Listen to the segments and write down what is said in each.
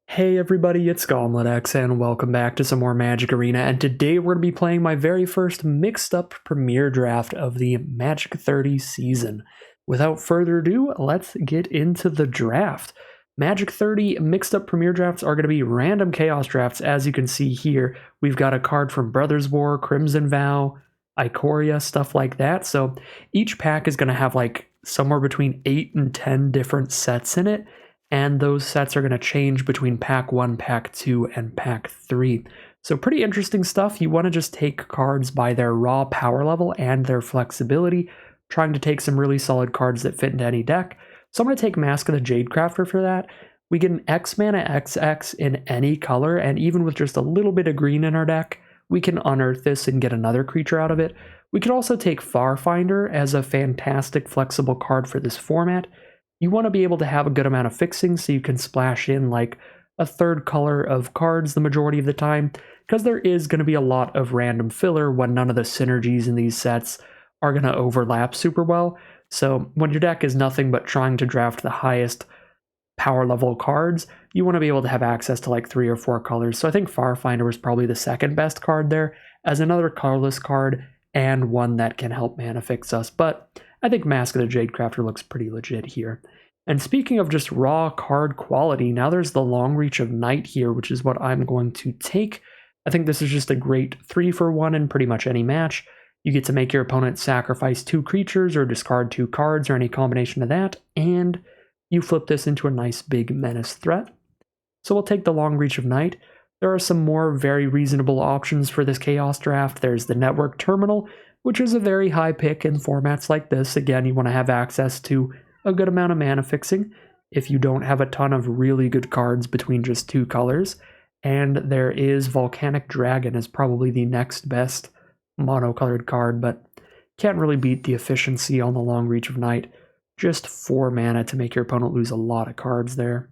Hey everybody, it's GauntletX and welcome back to some more Magic Arena, and today we're going to be playing my very first mixed-up Premier Draft of the Magic 30 season. Without further ado, let's get into the draft. Magic 30 mixed-up Premier Drafts are going to be random Chaos Drafts. As you can see here, we've got a card from Brothers War, Crimson Vow, Ikoria, stuff like that. So each pack is going to have like somewhere between 8 and 10 different sets in it, and those sets are going to change between pack 1, pack 2, and pack 3. So pretty interesting stuff. You want to just take cards by their raw power level and their flexibility, trying to take some really solid cards that fit into any deck. So I'm going to take Mask of the Jadecrafter for that. We get an X mana XX in any color, and even with just a little bit of green in our deck, we can unearth this and get another creature out of it. We could also take Farfinder as a fantastic flexible card for this format. You want to be able to have a good amount of fixing so you can splash in like a third color of cards the majority of the time, because there is going to be a lot of random filler when none of the synergies in these sets are going to overlap super well. So when your deck is nothing but trying to draft the highest power level cards, you want to be able to have access to like 3 or 4 colors. So I think Farfinder was probably the second best card there as another colorless card and one that can help mana fix us. But I think Mask of the Jadecrafter looks pretty legit here. And speaking of just raw card quality, now there's the Long Reach of Night here, which is what I'm going to take. I think this is just a great 3-for-1 in pretty much any match. You get to make your opponent sacrifice 2 creatures or discard 2 cards or any combination of that, and you flip this into a nice big menace threat. So we'll take the Long Reach of Night. There are some more very reasonable options for this Chaos Draft. There's the Network Terminal, which is a very high pick in formats like this. Again, you want to have access to a good amount of mana fixing if you don't have a ton of really good cards between just 2 colors. And there is Volcanic Dragon as probably the next best monocolored card, but can't really beat the efficiency on the Long Reach of Night. Just 4 mana to make your opponent lose a lot of cards there.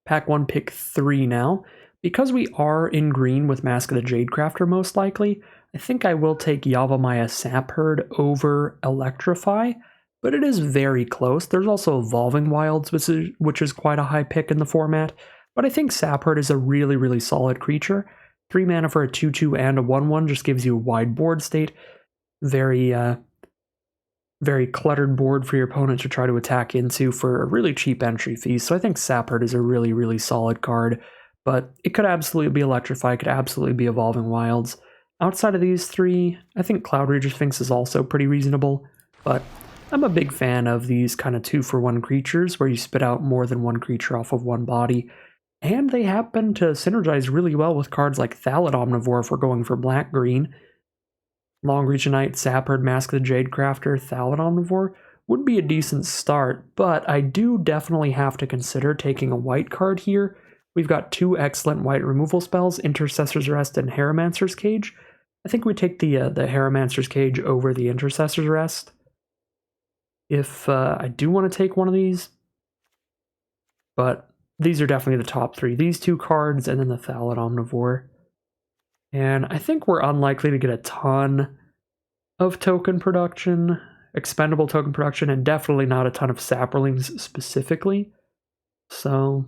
Pack 1, pick 3 now. Because we are in green with Mask of the Jadecrafter most likely, I think I will take Yavimaya Sapherd over Electrify, but it is very close. There's also Evolving Wilds, which is quite a high pick in the format, but I think Sapherd is a really, really solid creature. 3 mana for a 2-2 and a 1-1 just gives you a wide board state. Very cluttered board for your opponent to try to attack into for a really cheap entry fee. So I think Sapherd is a really, really solid card, but it could absolutely be Electrify, it could absolutely be Evolving Wilds. Outside of these 3, I think Cloudreager Sphinx is also pretty reasonable, but I'm a big fan of these kind of 2-for-1 creatures where you spit out more than 1 creature off of 1 body, and they happen to synergize really well with cards like Thallid Omnivore if we're going for black-green. Long Reach of Night, Sapherd, Mask of the Jadecrafter, Thallid Omnivore would be a decent start, but I do definitely have to consider taking a white card here. We've got 2 excellent white removal spells, Intercessor's Rest and Hieromancer's Cage. I think we take the Hieromancer's Cage over the Intercessor's Rest. If I do want to take one of these, but these are definitely the top 3. These 2 cards and then the Thallid Omnivore. And I think we're unlikely to get a ton of token production, expendable token production, and definitely not a ton of Saprolings specifically. So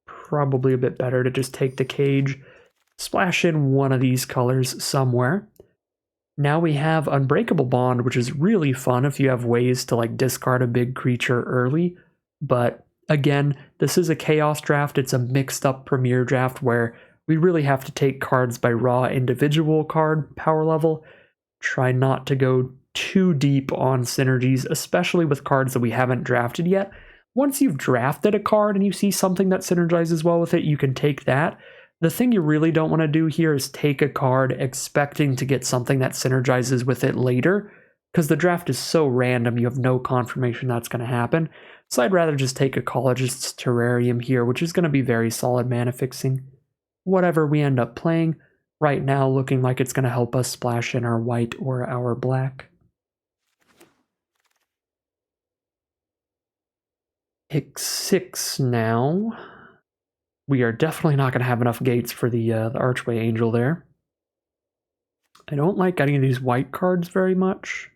probably a bit better to just take the Cage, splash in one of these colors somewhere. Now we have Unbreakable Bond, which is really fun if you have ways to like discard a big creature early. But again, this is a Chaos Draft. It's a mixed up Premier Draft where we really have to take cards by raw individual card power level. Try not to go too deep on synergies, especially with cards that we haven't drafted yet. Once you've drafted a card and you see something that synergizes well with it, you can take that. The thing you really don't want to do here is take a card expecting to get something that synergizes with it later, because the draft is so random, you have no confirmation that's going to happen. So I'd rather just take Ecologist's Terrarium here, which is going to be very solid mana fixing. Whatever we end up playing, right now looking like it's going to help us splash in our white or our black. Pick 6 now. We are definitely not going to have enough gates for the Archway Angel there. I don't like any of these white cards very much.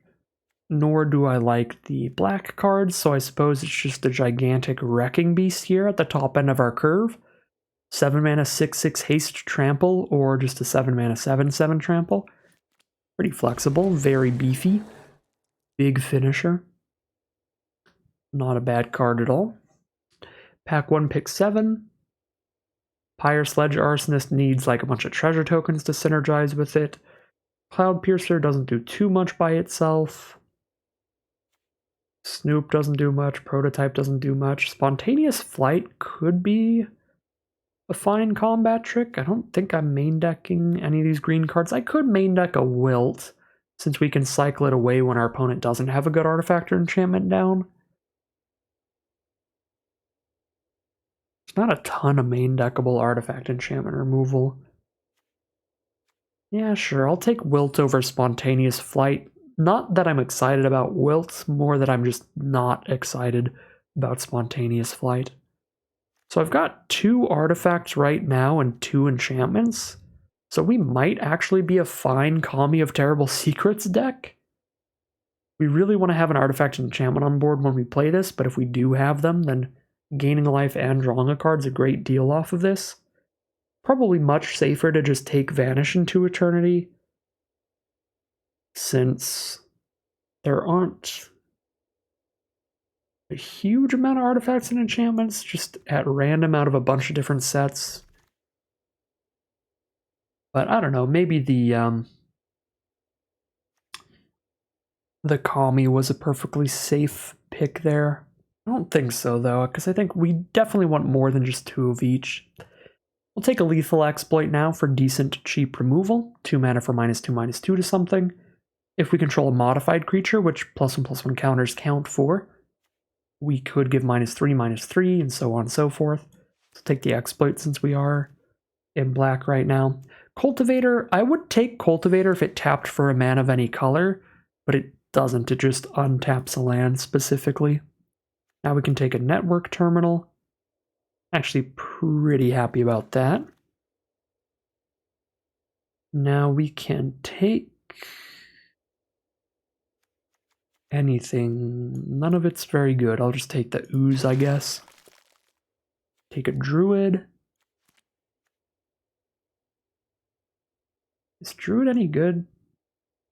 nor do I like the black cards, so I suppose it's just a gigantic Wrecking Beast here at the top end of our curve. 7 mana 6/6 haste trample, or just a 7 mana 7/7 trample. Pretty flexible, very beefy. Big finisher. Not a bad card at all. Pack 1, pick 7. Pyre Sledge Arsonist needs like a bunch of treasure tokens to synergize with it. Cloud Piercer doesn't do too much by itself. Snoop doesn't do much. Prototype doesn't do much. Spontaneous Flight could be a fine combat trick. I don't think I'm main decking any of these green cards. I could main deck a Wilt, since we can cycle it away when our opponent doesn't have a good artifact or enchantment down. There's not a ton of main deckable artifact enchantment removal. Yeah, sure, I'll take Wilt over Spontaneous Flight. Not that I'm excited about Wilt, more that I'm just not excited about Spontaneous Flight. So I've got 2 artifacts right now and 2 enchantments. So we might actually be a fine Kami of Terrible Secrets deck. We really want to have an artifact and enchantment on board when we play this, but if we do have them, then gaining a life and drawing a card is a great deal off of this. Probably much safer to just take Vanish into Eternity, since there aren't a huge amount of artifacts and enchantments just at random out of a bunch of different sets. But I don't know, maybe the Kami was a perfectly safe pick there. I don't think so, though, because I think we definitely want more than just 2 of each. We'll take a Lethal Exploit now for decent, cheap removal. 2 mana for -2/-2 to something. If we control a modified creature, which +1/+1 counters count for, we could give -3/-3, and so on and so forth. So take the Exploit since we are in black right now. Cultivator, I would take Cultivator if it tapped for a mana of any color, but it doesn't. It just untaps a land specifically. Now we can take a Network Terminal. Actually pretty happy about that. Now we can take anything. None of it's very good. I'll just take the Ooze, I guess. Take a Druid. Is Druid any good?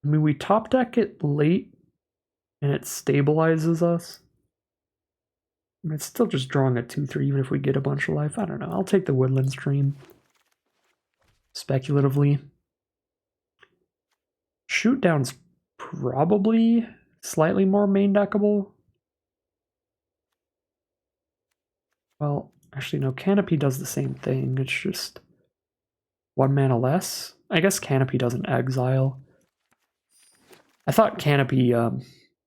I mean, we top deck it late and it stabilizes us. I mean, it's still just drawing a 2/3 even if we get a bunch of life. I don't know. I'll take the Woodland Stream. Speculatively. Shoot Down's probably slightly more main deckable. Well, actually no, Canopy does the same thing. It's just 1 mana less. I guess Canopy doesn't exile. I thought Canopy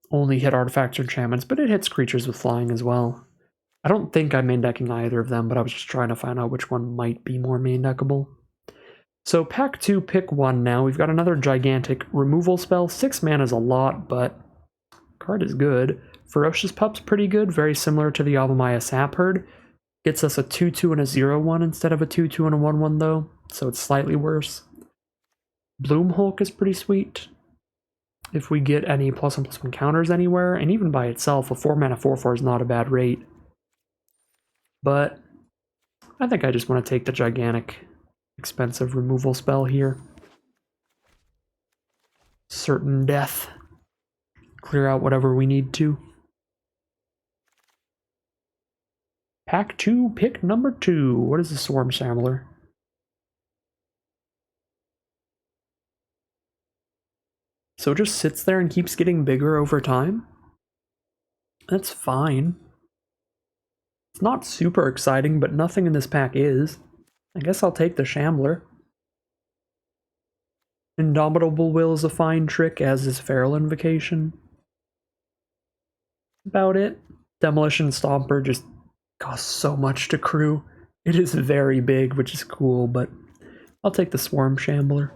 only hit artifacts or enchantments, but it hits creatures with flying as well. I don't think I'm main decking either of them, but I was just trying to find out which one might be more main deckable. So pack 2, pick 1 now. We've got another gigantic removal spell. 6 mana is a lot, but card is good. Ferocious Pup's pretty good, very similar to the Yavimaya Sapherd. Gets us a 2/2 and a 0/1 instead of a 2/2 and a 1/1 though, so it's slightly worse. Bloom Hulk is pretty sweet. If we get any +1/+1 counters anywhere, and even by itself, a 4 mana 4/4 is not a bad rate. But I think I just want to take the gigantic, expensive removal spell here. Certain death. Clear out whatever we need to. Pack 2, pick number 2. What is the Swarm Shambler? So it just sits there and keeps getting bigger over time? That's fine. It's not super exciting, but nothing in this pack is. I guess I'll take the Shambler. Indomitable Will is a fine trick, as is Feral Invocation. About it. Demolition Stomper just costs so much to crew. It is very big, which is cool, but I'll take the Swarm Shambler.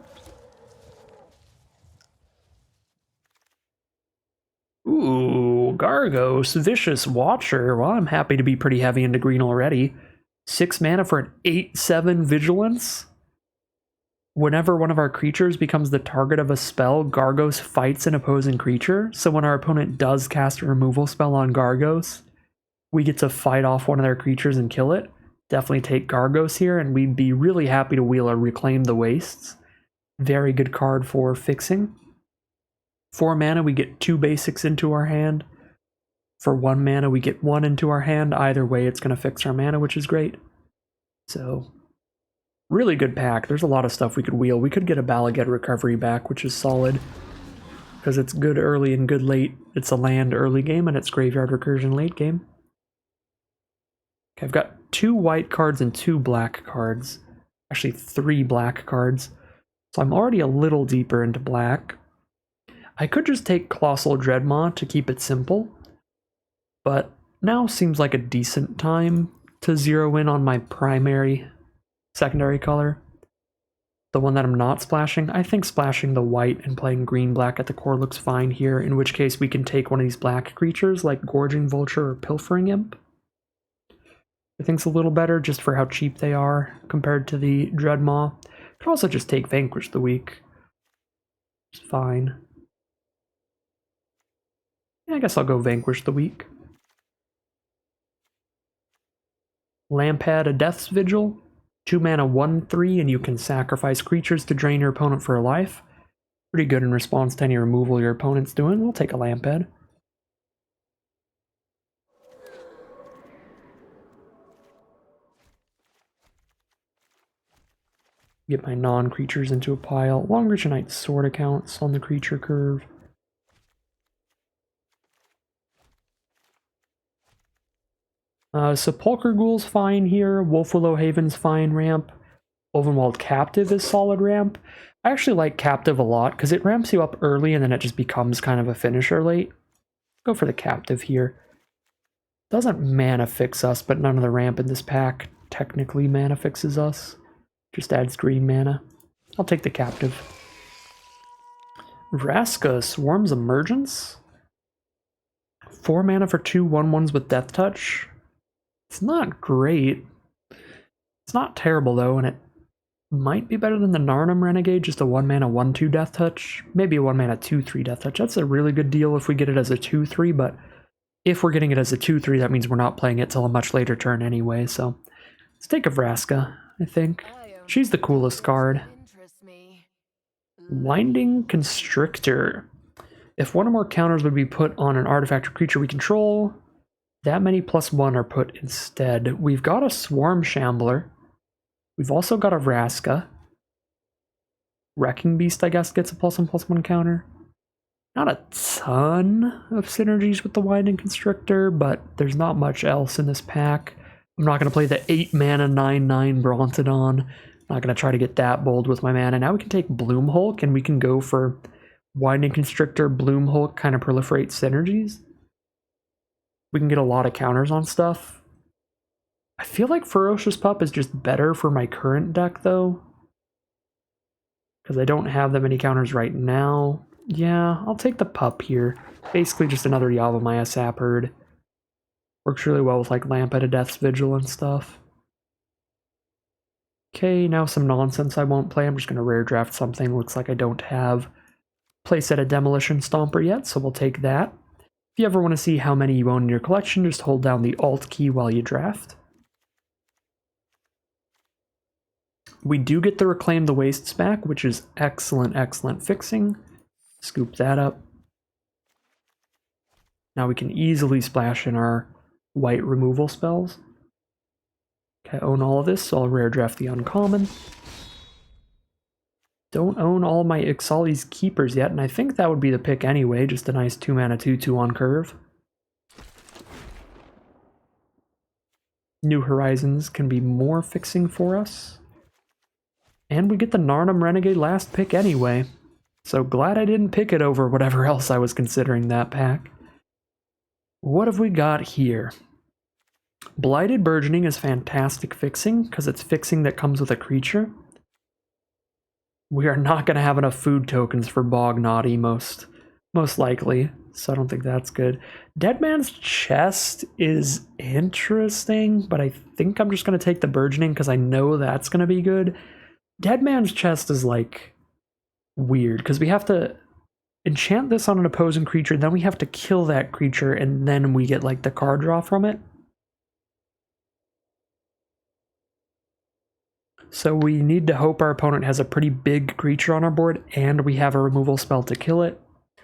Ooh, Gargos, Vicious Watcher. Well, I'm happy to be pretty heavy into green already. 6 mana for an 8/7 Vigilance. Whenever one of our creatures becomes the target of a spell, Gargos fights an opposing creature. So when our opponent does cast a removal spell on Gargos, we get to fight off one of their creatures and kill it. Definitely take Gargos here, and we'd be really happy to wheel a Reclaim the Wastes. Very good card for fixing. 4 mana, we get 2 basics into our hand. For 1 mana, we get 1 into our hand. Either way, it's going to fix our mana, which is great. So, really good pack. There's a lot of stuff we could wheel. We could get a Balaged Recovery back, which is solid, because it's good early and good late. It's a land early game, and it's Graveyard Recursion late game. Okay, I've got 2 white cards and 2 black cards. Actually, 3 black cards. So I'm already a little deeper into black. I could just take Colossal Dreadmaw to keep it simple, but now seems like a decent time to zero in on my primary secondary color. The one that I'm not splashing. I think splashing the white and playing green-black at the core looks fine here, in which case we can take one of these black creatures like Gorging Vulture or Pilfering Imp. I think it's a little better just for how cheap they are compared to the Dreadmaw. Could also just take Vanquish the Weak. It's fine. Yeah, I guess I'll go Vanquish the Weak. Lampad a Death's Vigil. 2 mana 1/3, and you can sacrifice creatures to drain your opponent for a life. Pretty good in response to any removal your opponent's doing. We'll take a Lampad. Get my non-creatures into a pile. Longreach Knight's Sword accounts on the creature curve. Sepulchre Ghoul's fine here. Wolfwillow Haven's fine ramp. Ulvenwald Captive is solid ramp. I actually like Captive a lot because it ramps you up early and then it just becomes kind of a finisher late. Go for the Captive here. Doesn't mana fix us, but none of the ramp in this pack technically mana fixes us. Just adds green mana. I'll take the Captive. Vraska, Swarm's Emergence. 4 mana for 2 1/1s with Death Touch. It's not great. It's not terrible though, and it might be better than the Narnum Renegade, just a 1 mana 1/2 Death Touch. Maybe a 1 mana 2/3 Death Touch. That's a really good deal if we get it as a 2/3, but if we're getting it as a 2/3, that means we're not playing it till a much later turn anyway, so let's take a Vraska, I think. She's the coolest card. Winding Constrictor. If one or more counters would be put on an artifact or creature we control, that many +1 are put instead. We've got a Swarm Shambler. We've also got a Vraska. Wrecking Beast, I guess, gets a +1/+1 counter. Not a ton of synergies with the Winding Constrictor, but there's not much else in this pack. I'm not going to play the 8 mana 9/9 Brontodon. Not going to try to get that bold with my mana. Now we can take Bloom Hulk, and we can go for Winding Constrictor, Bloom Hulk, kind of proliferate synergies. We can get a lot of counters on stuff. I feel like Ferocious Pup is just better for my current deck, though, because I don't have that many counters right now. Yeah, I'll take the Pup here. Basically just another Yavimaya Sapherd. Works really well with like Lampad of Death's Vigil and stuff. Okay, now some nonsense I won't play. I'm just going to rare draft something. Looks like I don't have playset a Demolition Stomper yet, so we'll take that. If you ever want to see how many you own in your collection, just hold down the Alt key while you draft. We do get the Reclaim the Wastes back, which is excellent, excellent fixing. Scoop that up. Now we can easily splash in our white removal spells. Okay, I own all of this, so I'll rare draft the uncommon. Don't own all my Ixali's Keepers yet, and I think that would be the pick anyway, just a nice 2 mana 2/2 on curve. New Horizons can be more fixing for us. And we get the Narnum Renegade last pick anyway, so glad I didn't pick it over whatever else I was considering that pack. What have we got here? Blighted Burgeoning is fantastic fixing, because it's fixing that comes with a creature. We are not going to have enough food tokens for Bognaughty, most likely, so I don't think that's good. Dead Man's Chest is interesting, but I think I'm just going to take the Burgeoning, because I know that's going to be good. Dead Man's Chest is like weird because we have to enchant this on an opposing creature, then we have to kill that creature, and then we get like the card draw from it. So we need to hope our opponent has a pretty big creature on our board and we have a removal spell to kill it. I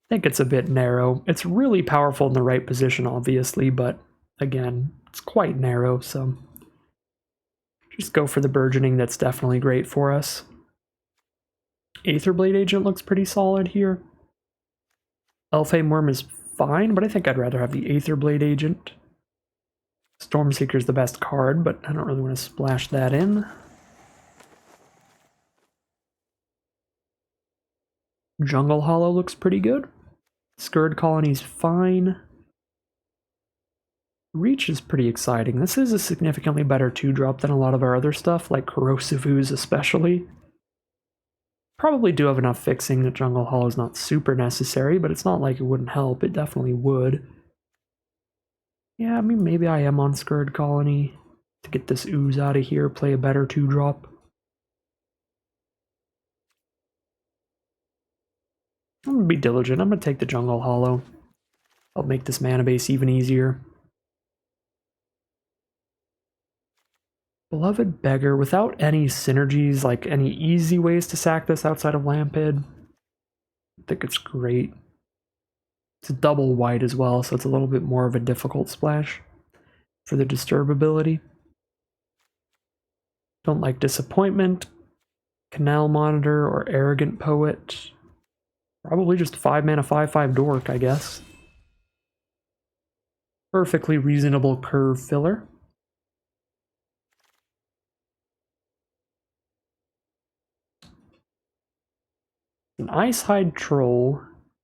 think it's a bit narrow. It's really powerful in the right position, obviously, but again, it's quite narrow, so just go for the burgeoning. That's definitely great for us. Aetherblade Agent looks pretty solid here. Elfhame Worm is fine, but I think I'd rather have the Aetherblade Agent. Stormseeker is the best card, but I don't really want to splash that in. Jungle Hollow looks pretty good. Scourge Colony's fine. Reach is pretty exciting. This is a significantly better 2-drop than a lot of our other stuff, like Corrosive Ooze especially. Probably do have enough fixing that Jungle Hollow is not super necessary, but it's not like it wouldn't help. It definitely would. Yeah, I mean, maybe I am on Scourge Colony to get this Ooze out of here, play a better 2-drop. I'm going to be diligent. I'm going to take the Jungle Hollow. I'll make this mana base even easier. Beloved Beggar, without any synergies, like any easy ways to sack this outside of Lampid, I think it's great. It's a double white as well, so it's a little bit more of a difficult splash for the disturb ability. Don't like Disappointment, Canal Monitor, or Arrogant Poet. Probably just 5 mana 5/5 dork, I guess. Perfectly reasonable curve filler. An Icehide Troll.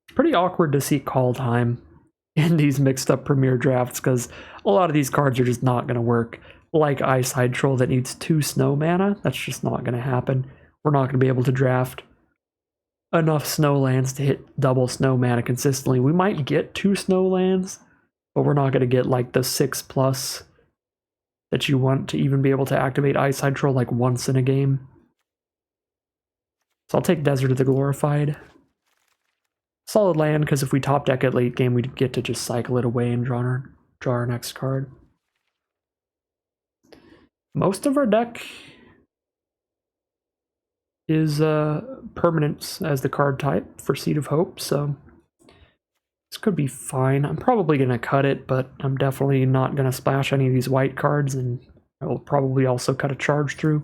It's pretty awkward to see Call Time in these mixed up Premier drafts because a lot of these cards are just not going to work. Like Icehide Troll that needs 2 snow mana, that's just not going to happen. We're not going to be able to draft enough snow lands to hit double snow mana consistently. We might get 2 snow lands, but we're not going to get like the 6+ that you want to even be able to activate Icehide Troll like once in a game. So I'll take Desert of the Glorified. Solid land, because if we top deck it late game, we'd get to just cycle it away and draw our next card. Most of our deck is permanents as the card type for Seed of Hope, so this could be fine. I'm probably going to cut it, but I'm definitely not going to splash any of these white cards, and I will probably also cut a charge through.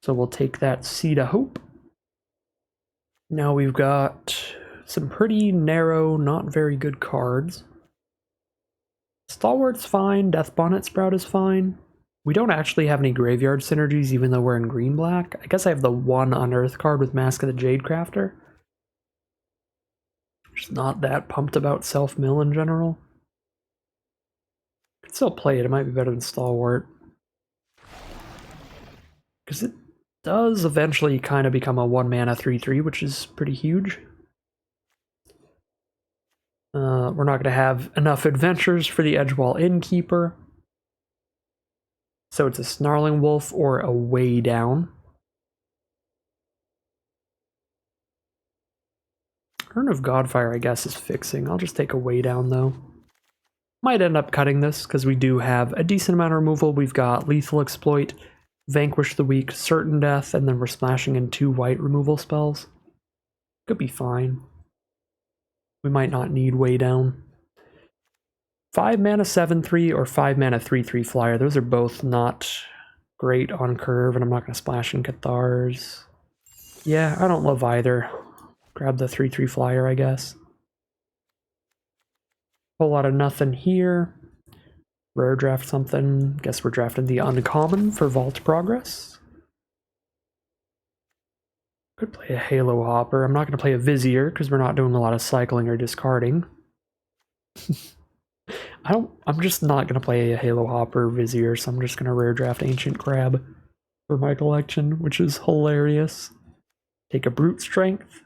So we'll take that Seed of Hope. Now we've got some pretty narrow, not very good cards. Stalwart's fine, Death Bonnet Sprout is fine. We don't actually have any graveyard synergies even though we're in green-black. I guess I have the one Unearth card with Mask of the Jade Crafter. Just not that pumped about Self-Mill in general. Could still play it, it might be better than Stalwart. Because it does eventually kind of become a 1-mana 3/3, which is pretty huge. We're not going to have enough adventures for the Edgewall Innkeeper. So it's a Snarling Wolf or a Way Down. Urn of Godfire, I guess, is fixing. I'll just take a Way Down, though. Might end up cutting this, because we do have a decent amount of removal. We've got Lethal Exploit, Vanquish the Weak, Certain Death, and then we're splashing in 2 white removal spells. Could be fine. We might not need Way Down. 5 mana 7/3 or 5 mana 3/3 flyer. Those are both not great on curve, and I'm not going to splash in Cathars. Yeah, I don't love either. Grab the 3/3 flyer, I guess. Whole lot of nothing here. Rare draft something. Guess we're drafting the uncommon for Vault Progress. Could play a Halo Hopper. I'm not going to play a Vizier because we're not doing a lot of cycling or discarding. I'm just not going to play a Halo Hopper or Vizier, so I'm just going to rare draft Ancient Crab for my collection, which is hilarious. Take a Brute Strength.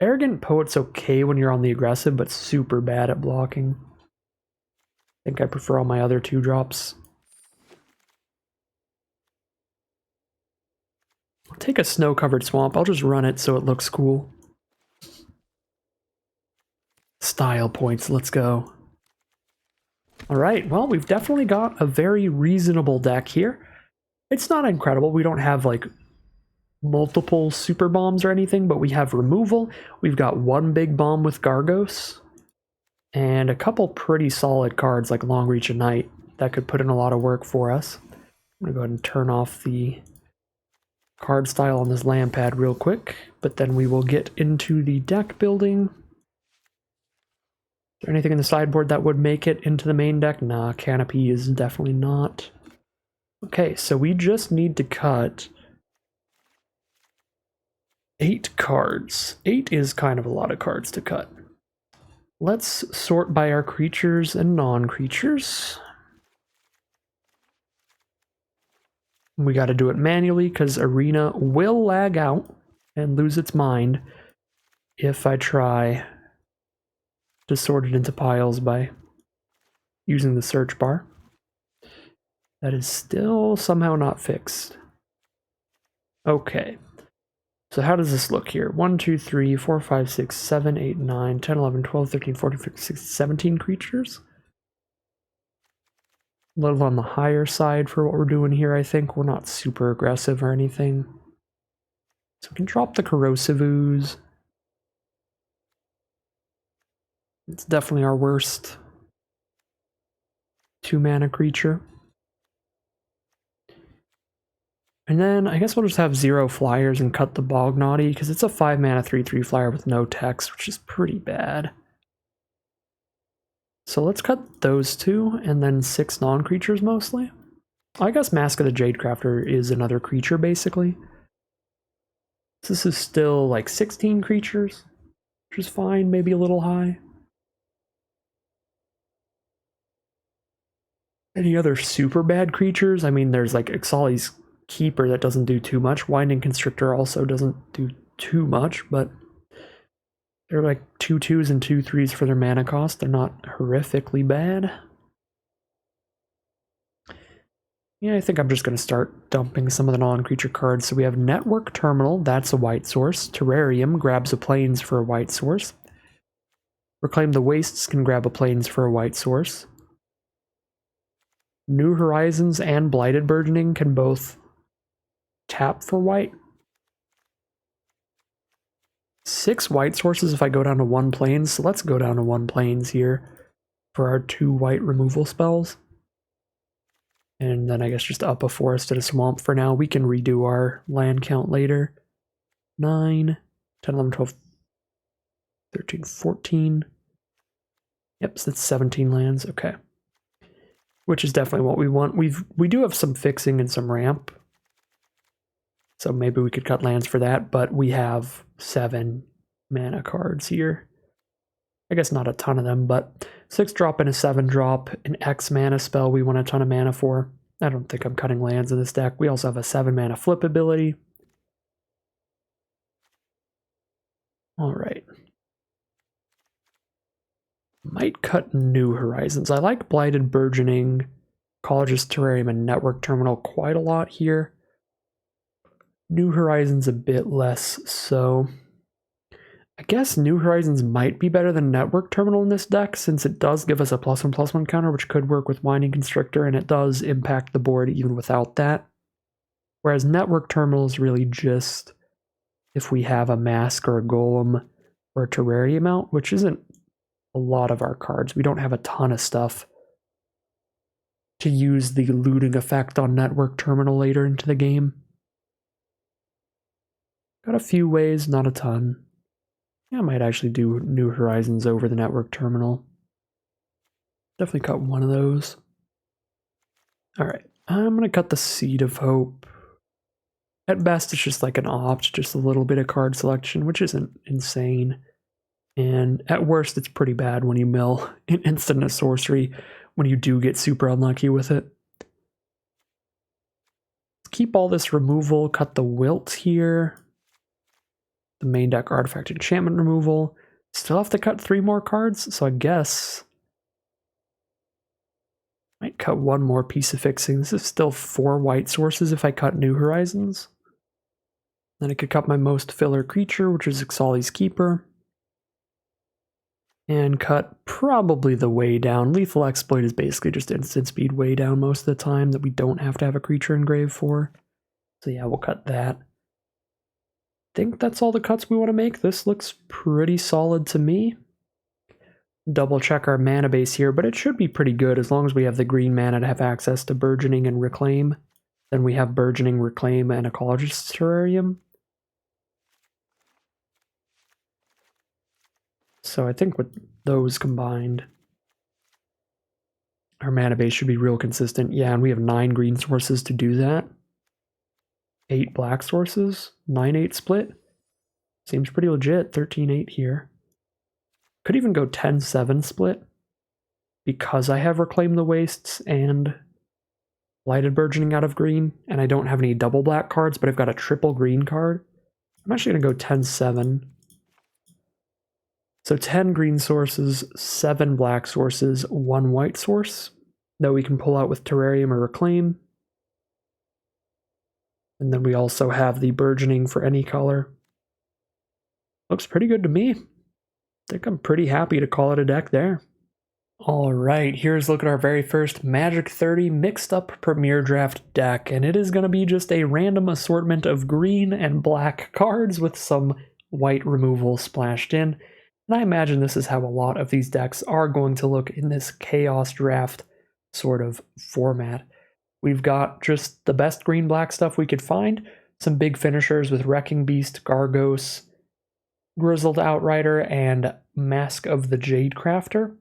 Arrogant Poet's okay when you're on the aggressive, but super bad at blocking. I think I prefer all my other 2-drops. take a snow-covered swamp. I'll just run it so it looks cool. Style points, let's go. Alright, well, we've definitely got a very reasonable deck here. It's not incredible. We don't have, like, multiple super bombs or anything, but we have removal. We've got one big bomb with Gargos, and a couple pretty solid cards like Long Reach of Night that could put in a lot of work for us. I'm going to go ahead and turn off the card style on this land pad real quick, but then we will get into the deck building. Is there anything in the sideboard that would make it into the main deck? Nah, Canopy is definitely not. Okay, so we just need to cut 8 cards. 8 is kind of a lot of cards to cut. Let's sort by our creatures and non-creatures. We got to do it manually because Arena will lag out and lose its mind if I try to sort it into piles by using the search bar. That is still somehow not fixed. Okay. So how does this look here? 1, 2, 3, 4, 5, 6, 7, 8, 9, 10, 11, 12, 13, 14, 15, 16, 17 creatures? A little on the higher side for what we're doing here, I think. We're not super aggressive or anything. So we can drop the Corrosive Ooze. It's definitely our worst 2-mana creature. And then I guess we'll just have 0 flyers and cut the Bognaughty, because it's a 5-mana 3/3 flyer with no text, which is pretty bad. So let's cut those 2, and then 6 non-creatures mostly. I guess Mask of the Jadecrafter is another creature, basically. This is still like 16 creatures, which is fine, maybe a little high. Any other super bad creatures? I mean, there's like Ixali's Keeper that doesn't do too much. Winding Constrictor also doesn't do too much, but they're like 2/2s and 2/3s for their mana cost. They're not horrifically bad. Yeah, I think I'm just going to start dumping some of the non-creature cards. So we have Network Terminal, that's a white source. Terrarium grabs a Plains for a white source. Reclaim the Wastes can grab a Plains for a white source. New Horizons and Blighted Burgeoning can both tap for white. 6 white sources if I go down to 1 Plains, so let's go down to 1 Plains here for our 2 white removal spells. And then I guess just up a forest and a swamp for now. We can redo our land count later. 9, 10, 11, 12, 13, 14. Yep, so that's 17 lands, okay. Which is definitely what we want. We do have some fixing and some ramp. So maybe we could cut lands for that, but we have 7 mana cards here. I guess not a ton of them, but 6 drop and a 7 drop, an X mana spell we want a ton of mana for. I don't think I'm cutting lands in this deck. We also have a 7 mana flip ability. Alright. Might cut New Horizons. I like Blighted Burgeoning, College's Terrarium, and Network Terminal quite a lot here. New Horizons a bit less, so I guess New Horizons might be better than Network Terminal in this deck, since it does give us a +1/+1 counter, which could work with Winding Constrictor, and it does impact the board even without that. Whereas Network Terminal is really just if we have a Mask or a Golem or a Terrarium out, which isn't a lot of our cards. We don't have a ton of stuff to use the looting effect on Network Terminal later into the game. Got a few ways, not a ton. Yeah, I might actually do New Horizons over the Network Terminal. Definitely cut one of those. Alright, I'm going to cut the Seed of Hope. At best, it's just like an opt, just a little bit of card selection, which isn't insane. And at worst, it's pretty bad when you mill an instant and a sorcery when you do get super unlucky with it. Let's keep all this removal, cut the Wilt here. The main deck artifact enchantment removal. Still have to cut 3 more cards, so I guess might cut 1 more piece of fixing. This is still 4 white sources if I cut New Horizons. Then I could cut my most filler creature, which is Ixali's Keeper. And cut probably the way down. Lethal Exploit is basically just instant speed way down most of the time that we don't have to have a creature engraved for. So yeah, we'll cut that. Think that's all the cuts we want to make. This looks pretty solid to me. Double check our mana base here, but it should be pretty good as long as we have the green mana to have access to Burgeoning and Reclaim. Then we have Burgeoning, Reclaim, and Ecologist's Terrarium. So I think with those combined, our mana base should be real consistent. Yeah, and we have 9 green sources to do that. 8 black sources, 9-8 split. Seems pretty legit, 13-8 here. Could even go 10-7 split because I have Reclaim the Wastes and Blighted Burgeoning out of green, and I don't have any double black cards, but I've got a triple green card. I'm actually going to go 10-7. So 10 green sources, 7 black sources, 1 white source that we can pull out with Terrarium or Reclaim. And then we also have the Burgeoning for any color. Looks pretty good to me. I think I'm pretty happy to call it a deck there. Alright, here's a look at our very first Magic 30 mixed up Premier Draft deck, and it is going to be just a random assortment of green and black cards with some white removal splashed in. And I imagine this is how a lot of these decks are going to look in this Chaos Draft sort of format. We've got just the best green-black stuff we could find, some big finishers with Wrecking Beast, Gargos, Grizzled Outrider, and Mask of the Jade Crafter.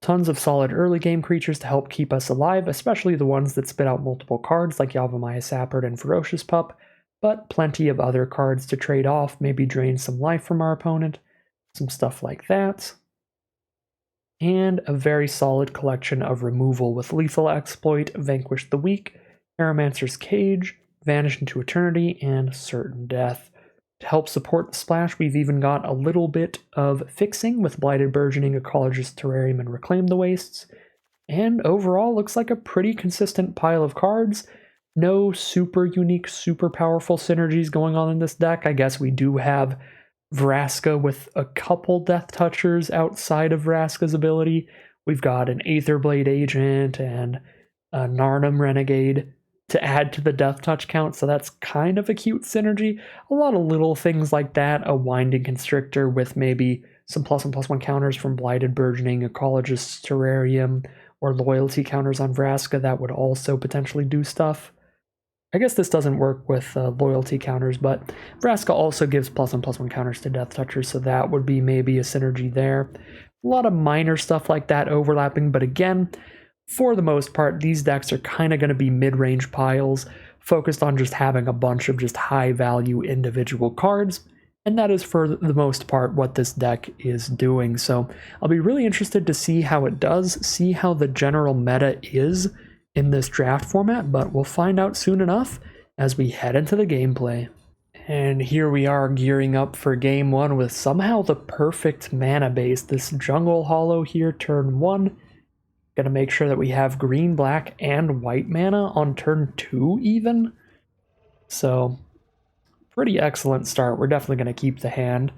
Tons of solid early game creatures to help keep us alive, especially the ones that spit out multiple cards like Yavimaya Sappert and Ferocious Pup, but plenty of other cards to trade off, maybe drain some life from our opponent, some stuff like that. And a very solid collection of removal with Lethal Exploit, Vanquish the Weak, Aeromancer's Cage, Vanish into Eternity, and Certain Death. To help support the splash, we've even got a little bit of fixing with Blighted Burgeoning, Ecologist Terrarium, and Reclaim the Wastes. And overall, looks like a pretty consistent pile of cards. No super unique, super powerful synergies going on in this deck. I guess we do have Vraska with a couple Death Touchers outside of Vraska's ability. We've got an Aetherblade Agent and a Narnum Renegade to add to the Death Touch count, so that's kind of a cute synergy. A lot of little things like that, a Winding Constrictor with maybe some +1/+1 counters from Blighted Burgeoning, Ecologist's Terrarium, or loyalty counters on Vraska that would also potentially do stuff. I guess this doesn't work with loyalty counters, but Vraska also gives +1/+1 counters to Death Touchers, so that would be maybe a synergy there. A lot of minor stuff like that overlapping, but again, for the most part, these decks are kind of going to be mid-range piles, focused on just having a bunch of just high-value individual cards, and that is for the most part what this deck is doing. So I'll be really interested to see how it does, see how the general meta is in this draft format, but we'll find out soon enough as we head into the gameplay. And here we are gearing up for game 1 with somehow the perfect mana base. This Jungle Hollow here, turn 1. Gonna make sure that we have green, black, and white mana on turn 2 even. So, pretty excellent start. We're definitely gonna keep the hand.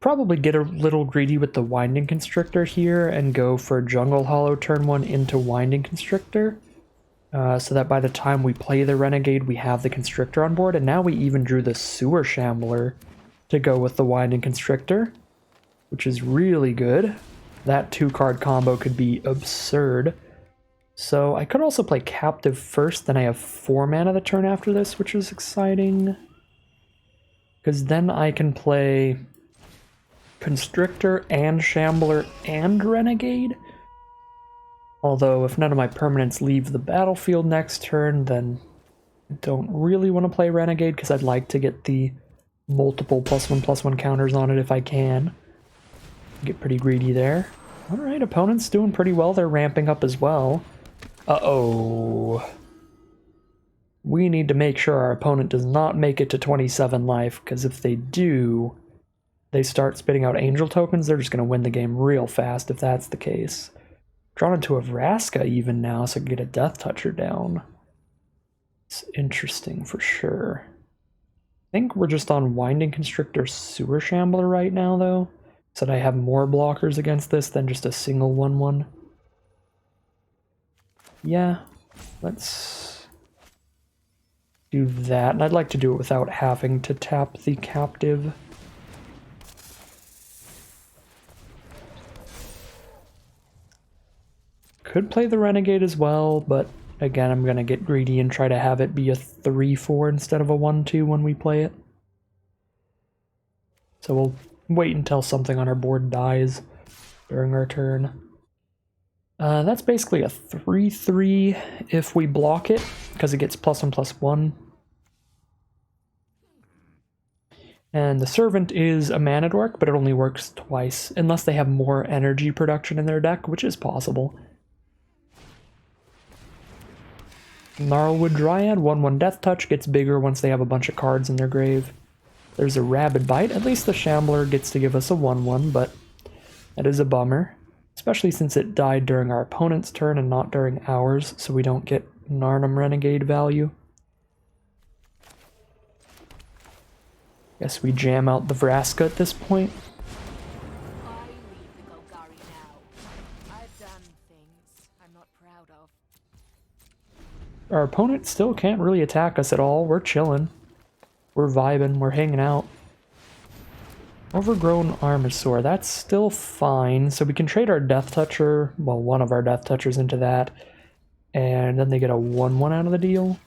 Probably get a little greedy with the Winding Constrictor here and go for Jungle Hollow turn 1 into Winding Constrictor. So that by the time we play the Renegade, we have the Constrictor on board. And now we even drew the Sewer Shambler to go with the Winding Constrictor, which is really good. That 2-card combo could be absurd. So I could also play Captive first, then I have 4 mana the turn after this, which is exciting. Because then I can play Constrictor and Shambler and Renegade. Although if none of my permanents leave the battlefield next turn, then I don't really want to play Renegade because I'd like to get the multiple +1/+1 counters on it if I can. Get pretty greedy there. Alright, opponent's doing pretty well. They're ramping up as well. Uh-oh. We need to make sure our opponent does not make it to 27 life, because if they do, they start spitting out angel tokens, they're just going to win the game real fast if that's the case. Drawn into a Vraska even now, so I can get a Death Toucher down. It's interesting for sure. think we're just on Winding Constrictor Sewer Shambler right now, though, so that I have more blockers against this than just a single 1/1. Yeah, let's do that, and I'd like to do it without having to tap the captive. Could play the Renegade as well, but again, I'm going to get greedy and try to have it be a 3/4 instead of a 1/2 when we play it. So we'll wait until something on our board dies during our turn. That's basically a 3/3 if we block it, because it gets +1/+1. And the Servant is a mana dork, but it only works twice, unless they have more energy production in their deck, which is possible. Gnarlwood Dryad, 1/1 Death Touch, gets bigger once they have a bunch of cards in their grave. There's a Rabid Bite. At least the Shambler gets to give us a 1/1, but that is a bummer. Especially since it died during our opponent's turn and not during ours, so we don't get Narnum Renegade value. Guess we jam out the Vraska at this point. Our opponent still can't really attack us at all. We're chilling. We're vibing. We're hanging out. Overgrown Armasaur. That's still fine. So we can trade our Death Toucher, well, one of our Death Touchers into that. And then they get a 1/1 out of the deal.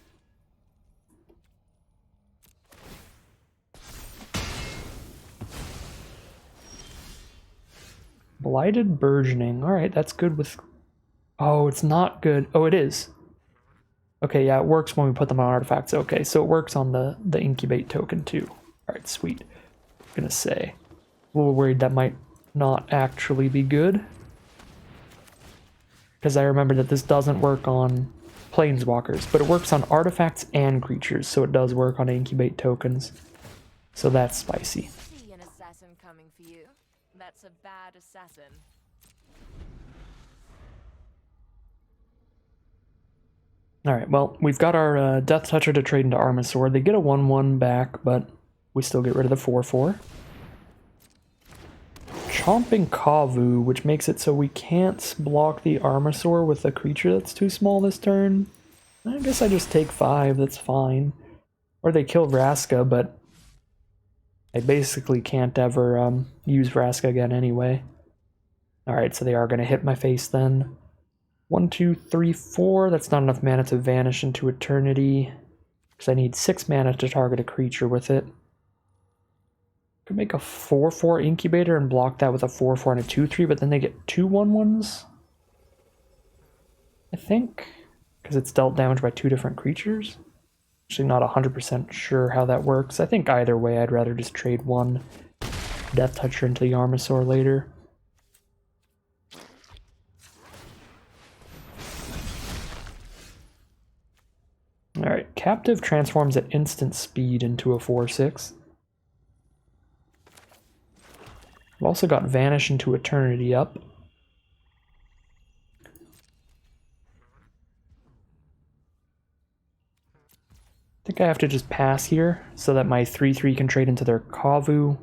Blighted Burgeoning. Alright, that's good with... Oh, it's not good. Oh, it is. Okay, yeah, it works when we put them on artifacts. Okay, so it works on the incubate token too. Alright, sweet. I'm gonna say. A little worried that might not actually be good. Because I remember that this doesn't work on planeswalkers, but it works on artifacts and creatures, so it does work on incubate tokens. So that's spicy. See an assassin coming for you. That's a bad assassin. Alright, well, we've got our Death Toucher to trade into Armasaur. They get a 1/1 back, but we still get rid of the 4/4. Chomping Kavu, which makes it so we can't block the Armasaur with a creature that's too small this turn. I guess I just take 5, that's fine. Or they kill Vraska, but I basically can't ever use Vraska again anyway. Alright, so they are going to hit my face then. 1, 2, 3, 4. That's not enough mana to vanish into eternity. Because I need 6 mana to target a creature with it. Could make a 4/4 incubator and block that with a 4/4 and a 2/3, but then they get 2 1/1s. I think. Because it's dealt damage by 2 different creatures. Actually not 100% sure how that works. I think either way I'd rather just trade one Death Toucher into the Armasaur later. Alright, Captive transforms at instant speed into a 4/6. We've also got Vanish into Eternity up. I think I have to just pass here so that my 3/3 can trade into their Kavu.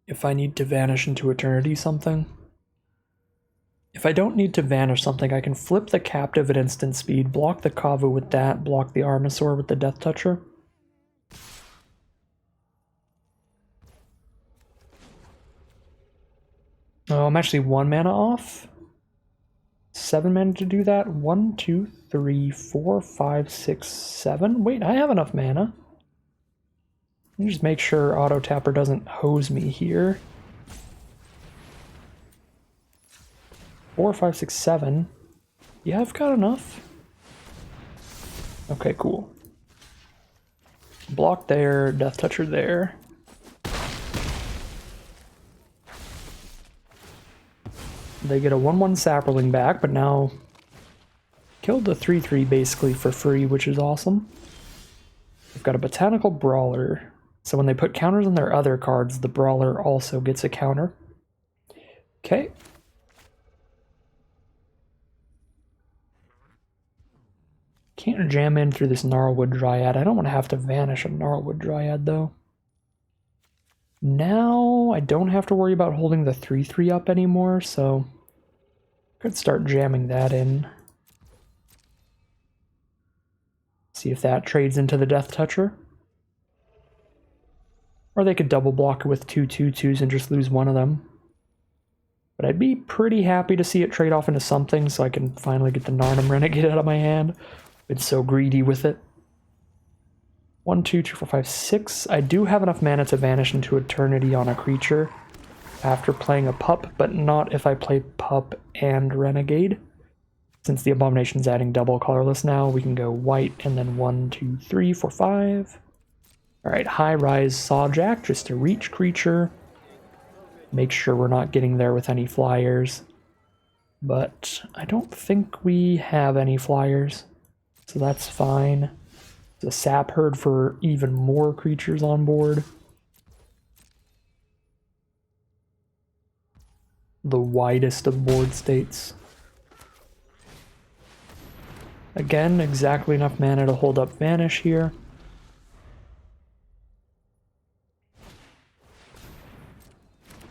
If I need to vanish into Eternity something. If I don't need to vanish something, I can flip the Captive at instant speed, block the Kavu with that, block the Armasaur with the Death Toucher. Oh, I'm actually 1 mana off. 7 mana to do that. 1, 2, 3, 4, 5, 6, 7. Wait, I have enough mana. Let me just make sure Auto Tapper doesn't hose me here. 4, 5, 6, 7. Yeah, I've got enough. Okay, cool. Block there, Death Toucher there. They get a 1/1 Saproling back, but now killed the 3/3 basically for free, which is awesome. We've got a Botanical Brawler, so when they put counters on their other cards, the Brawler also gets a counter. Okay. Can't jam in through this Gnarlwood Dryad. I don't want to have to vanish a Gnarlwood Dryad, though. Now, I don't have to worry about holding the 3/3 up anymore, so could start jamming that in. See if that trades into the Death Toucher. Or they could double block it with 2/2/2s and just lose one of them. But I'd be pretty happy to see it trade off into something so I can finally get the Narnum Renegade out of my hand. Been so greedy with it. 1, 2, 3, 4, 5, 6. I do have enough mana to vanish into Eternity on a creature after playing a pup, but not if I play pup and Renegade. Since the Abomination's adding double colorless now, we can go white and then 1, 2, 3, 4, 5. Alright, High Rise Sawjack, just a reach creature. Make sure we're not getting there with any flyers. But I don't think we have any flyers, so that's fine. It's a Sap Herd for even more creatures on board. The widest of board states. Again, exactly enough mana to hold up Vanish here.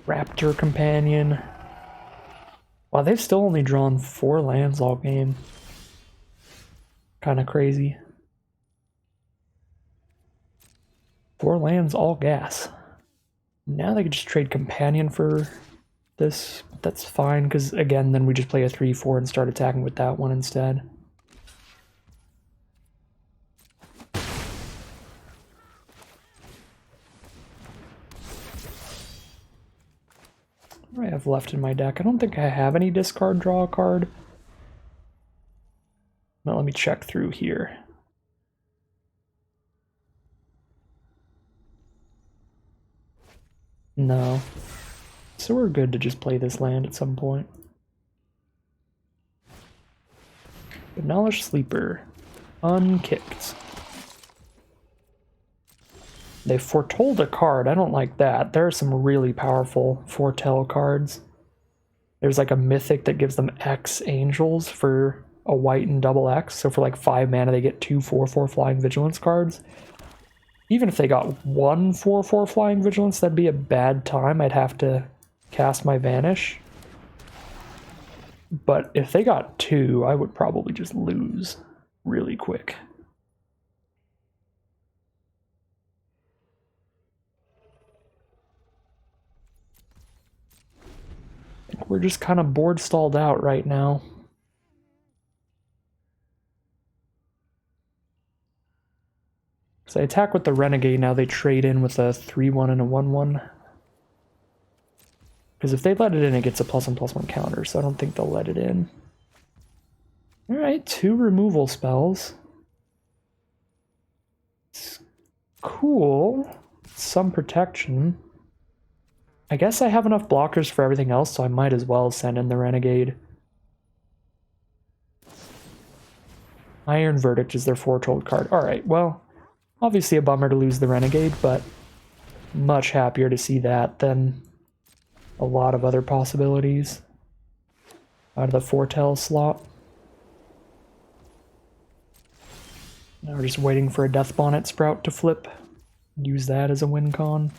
Raptor Companion. Wow, they've still only drawn 4 lands all game. Kinda crazy. 4 lands, all gas. Now they could just trade Companion for this. That's fine, because again, then we just play a 3/4 and start attacking with that one instead. What do I have left in my deck? I don't think I have any discard, draw a card. Now let me check through here. No. So we're good to just play this land at some point. Acknowledge Sleeper. Unkicked. They foretold a card. I don't like that. There are some really powerful foretell cards. There's like a mythic that gives them X angels for a white and double X. So for like 5 mana, they get 2 4/4 flying vigilance cards. Even if they got 1 4/4 flying vigilance, that'd be a bad time. I'd have to cast my Vanish. But if they got 2, I would probably just lose really quick. We're just kind of board stalled out right now. So I attack with the Renegade, now they trade in with a 3/1 and a 1/1. Because if they let it in, it gets a +1/+1 counter, so I don't think they'll let it in. Alright, 2 removal spells. It's cool. Some protection. I guess I have enough blockers for everything else, so I might as well send in the Renegade. Iron Verdict is their foretold card. Alright, well, obviously a bummer to lose the Renegade, but much happier to see that than a lot of other possibilities out of the foretell slot. Now we're just waiting for a Death Bonnet Sprout to flip. Use that as a win con.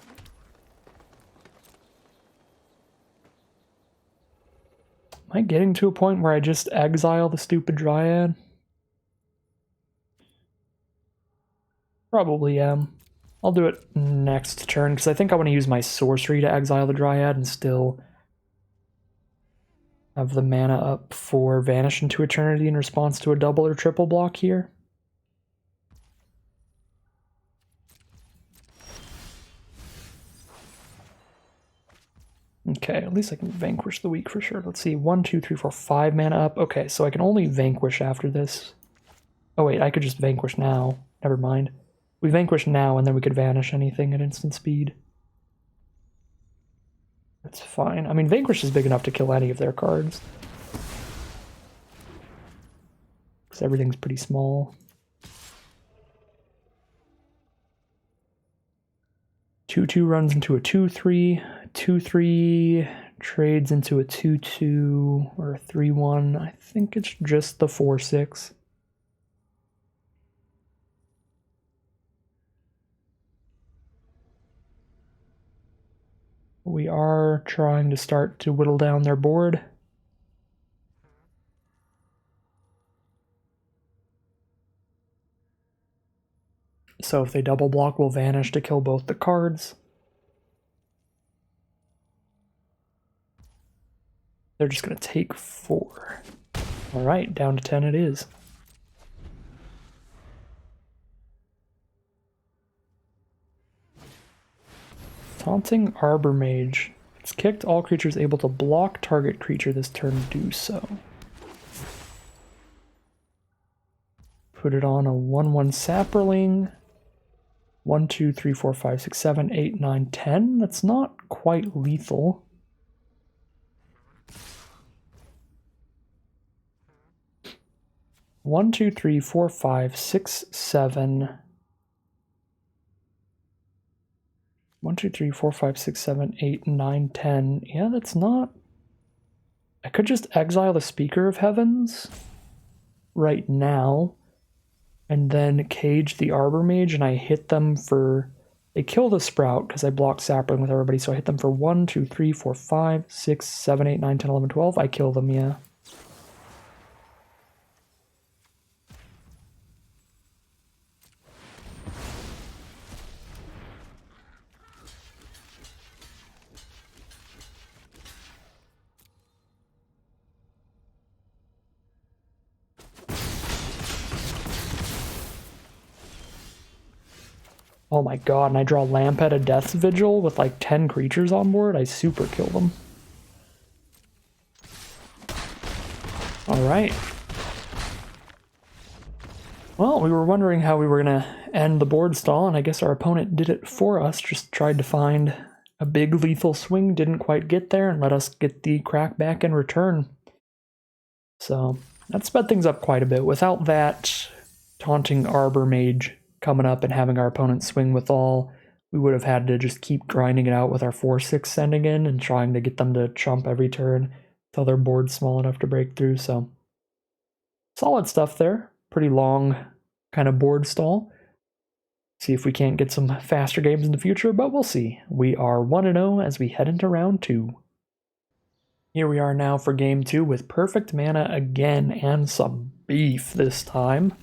Am I getting to a point where I just exile the stupid Dryad? Probably am. I'll do it next turn, because I think I want to use my sorcery to exile the Dryad and still have the mana up for Vanish into Eternity in response to a double or triple block here. Okay, at least I can Vanquish the weak for sure. Let's see, 1, 2, 3, 4, 5 mana up. Okay, so I can only Vanquish after this. Oh wait, I could just Vanquish now. Never mind. We Vanquish now, and then we could Vanish anything at instant speed. That's fine. I mean, Vanquish is big enough to kill any of their cards. Because everything's pretty small. 2/2 runs into a 2/3. 2/3 trades into a 2/2 or a 3/1. I think it's just the 4/6. We are trying to start to whittle down their board. So if they double block, we'll vanish to kill both the cards. They're just going to take 4. All right, down to 10 it is. Taunting Arbor Mage. It's kicked. All creatures able to block target creature this turn do so. Put it on a 1/1 Sapperling. 1, 2, 3, 4, 5, 6, 7, 8, 9, 10. That's not quite lethal. One, 2, 3, 4, 5, 6, 7. 1, 2, 3, 4, 5, 6, 7, 8, 9, 10. Yeah, that's not... I could just exile the Speaker of Heavens right now and then cage the Arbor Mage, and I hit them for... They kill the Sprout because I block Sapling with everybody, so I hit them for 1, 2, 3, 4, 5, 6, 7, 8, 9, 10, 11, 12. I kill them, yeah. Oh my god, and I draw Lampet of Death's Vigil with like 10 creatures on board. I super kill them. Alright. Well, we were wondering how we were going to end the board stall, and I guess our opponent did it for us. Just tried to find a big lethal swing, didn't quite get there, and let us get the crack back in return. So, that sped things up quite a bit. Without that taunting Arbor Mage coming up and having our opponent swing with all, we would have had to just keep grinding it out with our 4/6 sending in and trying to get them to chump every turn until their board's small enough to break through. So, solid stuff there. Pretty long kind of board stall. See if we can't get some faster games in the future, but we'll see. We are 1-0 as we head into round 2. Here we are now for game 2 with perfect mana again and some beef this time.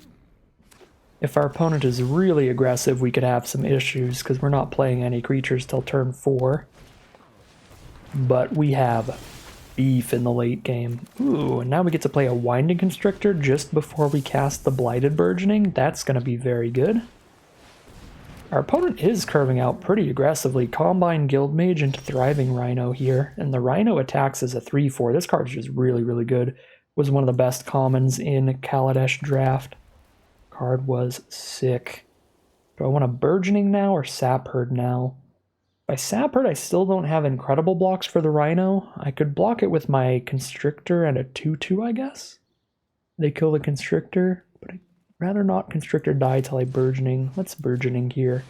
If our opponent is really aggressive, we could have some issues because we're not playing any creatures till turn 4. But we have beef in the late game. Ooh, and now we get to play a Winding Constrictor just before we cast the Blighted Burgeoning. That's going to be very good. Our opponent is curving out pretty aggressively. Combine Guildmage into Thriving Rhino here, and the Rhino attacks as a 3/4. This card is just really, really good. Was one of the best commons in Kaladesh draft. Card was sick. Do I want a Burgeoning now or Sap Herd now? By Sap Herd, I still don't have incredible blocks for the Rhino. I could block it with my Constrictor and a 2/2, I guess. They kill the Constrictor, but I'd rather not Constrictor die till I Burgeoning. Let's Burgeoning here.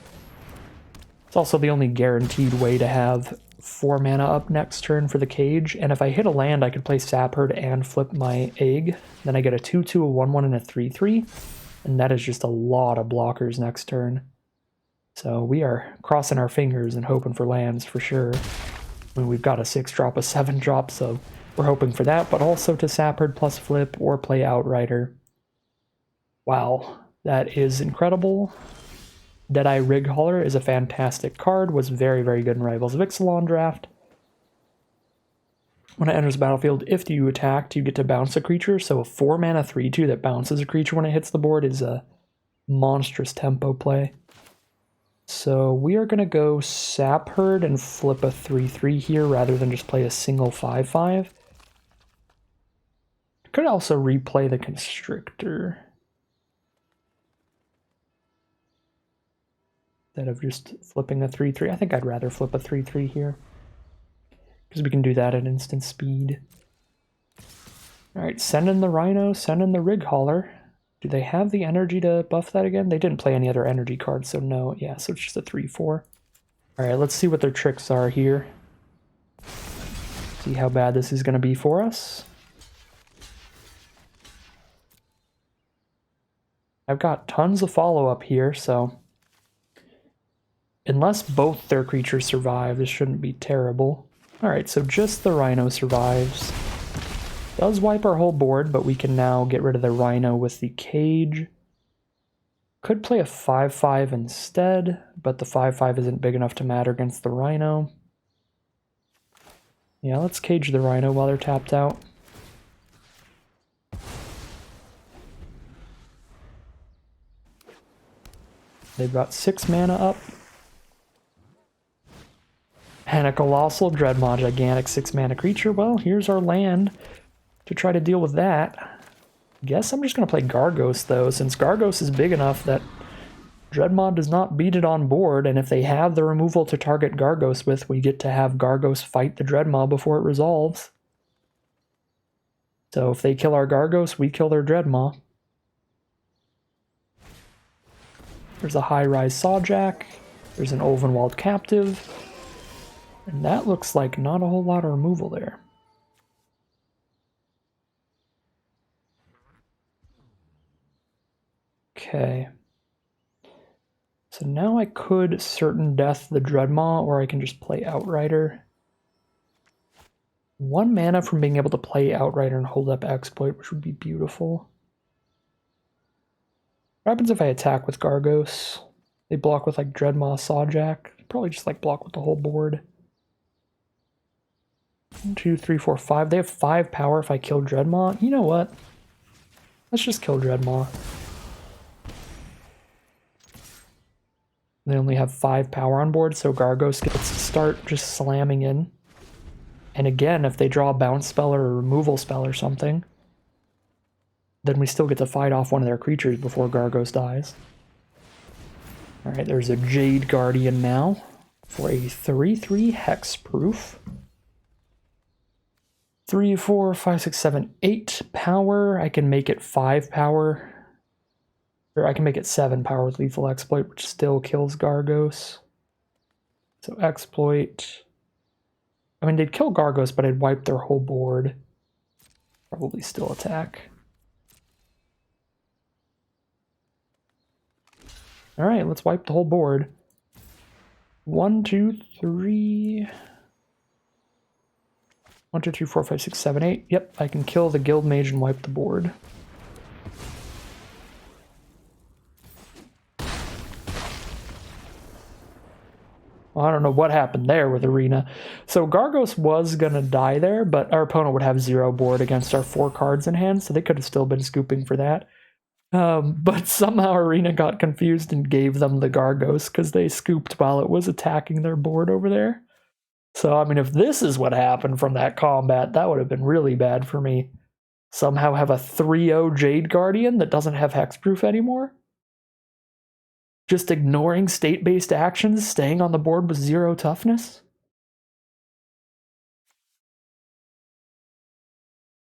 It's also the only guaranteed way to have 4 mana up next turn for the cage, and if I hit a land, I could play Sap Herd and flip my Egg. Then I get a 2/2, a 1/1, and a 3/3, and that is just a lot of blockers next turn. So we are crossing our fingers and hoping for lands for sure. I mean, we've got a 6-drop, a 7-drop, so we're hoping for that, but also to Sap Herd plus flip or play Outrider. Wow, that is incredible. Deadeye Rig Hauler is a fantastic card, was very, very good in Rivals of Ixalan draft. When it enters the battlefield, if you attacked, you get to bounce a creature, so a 4-mana 3/2 that bounces a creature when it hits the board is a monstrous tempo play. So we are going to go Sap Herd and flip a 3/3 here rather than just play a single 5/5. Could also replay the Constrictor instead of just flipping a 3/3. I think I'd rather flip a 3/3 here because we can do that at instant speed. Alright, send in the Rhino, send in the Rig Hauler. Do they have the energy to buff that again? They didn't play any other energy cards, so no. Yeah, so it's just a 3/4. Alright, let's see what their tricks are here. See how bad this is going to be for us. I've got tons of follow-up here, so unless both their creatures survive, this shouldn't be terrible. Alright, so just the Rhino survives. Does wipe our whole board, but we can now get rid of the Rhino with the Cage. Could play a 5/5 instead, but the 5/5 isn't big enough to matter against the Rhino. Yeah, let's Cage the Rhino while they're tapped out. They've got 6 mana up. And a Colossal Dreadmaw, gigantic 6 mana creature. Well, here's our land to try to deal with that. Guess I'm just going to play Gargos, though, since Gargos is big enough that Dreadmaw does not beat it on board, and if they have the removal to target Gargos with, we get to have Gargos fight the Dreadmaw before it resolves. So if they kill our Gargos, we kill their Dreadmaw. There's a high-rise Sawjack. There's an Ulvenwald Captive. And that looks like not a whole lot of removal there. Okay. So now I could Certain Death the Dreadmaw, or I can just play Outrider. 1 mana from being able to play Outrider and hold up Exploit, which would be beautiful. What happens if I attack with Gargos? They block with like Dreadmaw, Sawjack. Probably just like block with the whole board. 1, 2, 3, 4, 5. They have 5 power if I kill Dreadmaw. You know what? Let's just kill Dreadmaw. They only have 5 power on board, so Gargos gets to start just slamming in. And again, if they draw a bounce spell or a removal spell or something, then we still get to fight off one of their creatures before Gargos dies. Alright, there's a Jade Guardian now for a 3/3 hexproof. 3, 4, 5, 6, 7, 8 power. I can make it 5 power. Or I can make it 7 power with Lethal Exploit, which still kills Gargos. So Exploit. I mean, they'd kill Gargos, but I'd wipe their whole board. Probably still attack. Alright, let's wipe the whole board. 1, 2, 3... 1, 2, 3, 4, 5, 6, 7, 8. Yep, I can kill the Guild Mage and wipe the board. Well, I don't know what happened there with Arena. So Gargos was going to die there, but our opponent would have 0 board against our 4 cards in hand, so they could have still been scooping for that. But somehow Arena got confused and gave them the Gargos because they scooped while it was attacking their board over there. So, I mean, if this is what happened from that combat, that would have been really bad for me. Somehow have a 3/0 Jade Guardian that doesn't have hexproof anymore? Just ignoring state-based actions, staying on the board with 0 toughness?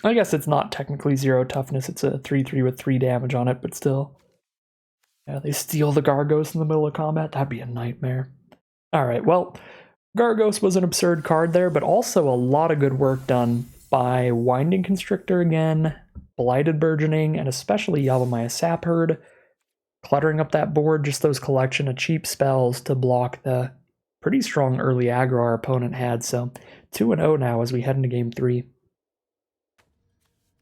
I guess it's not technically 0 toughness, it's a 3/3 with 3 damage on it, but still. Yeah, they steal the Gargos in the middle of combat? That'd be a nightmare. Alright, well, Gargos was an absurd card there, but also a lot of good work done by Winding Constrictor again, Blighted Burgeoning, and especially Yavimaya Sapherd, cluttering up that board, just those collection of cheap spells to block the pretty strong early aggro our opponent had, so 2-0 now as we head into Game 3.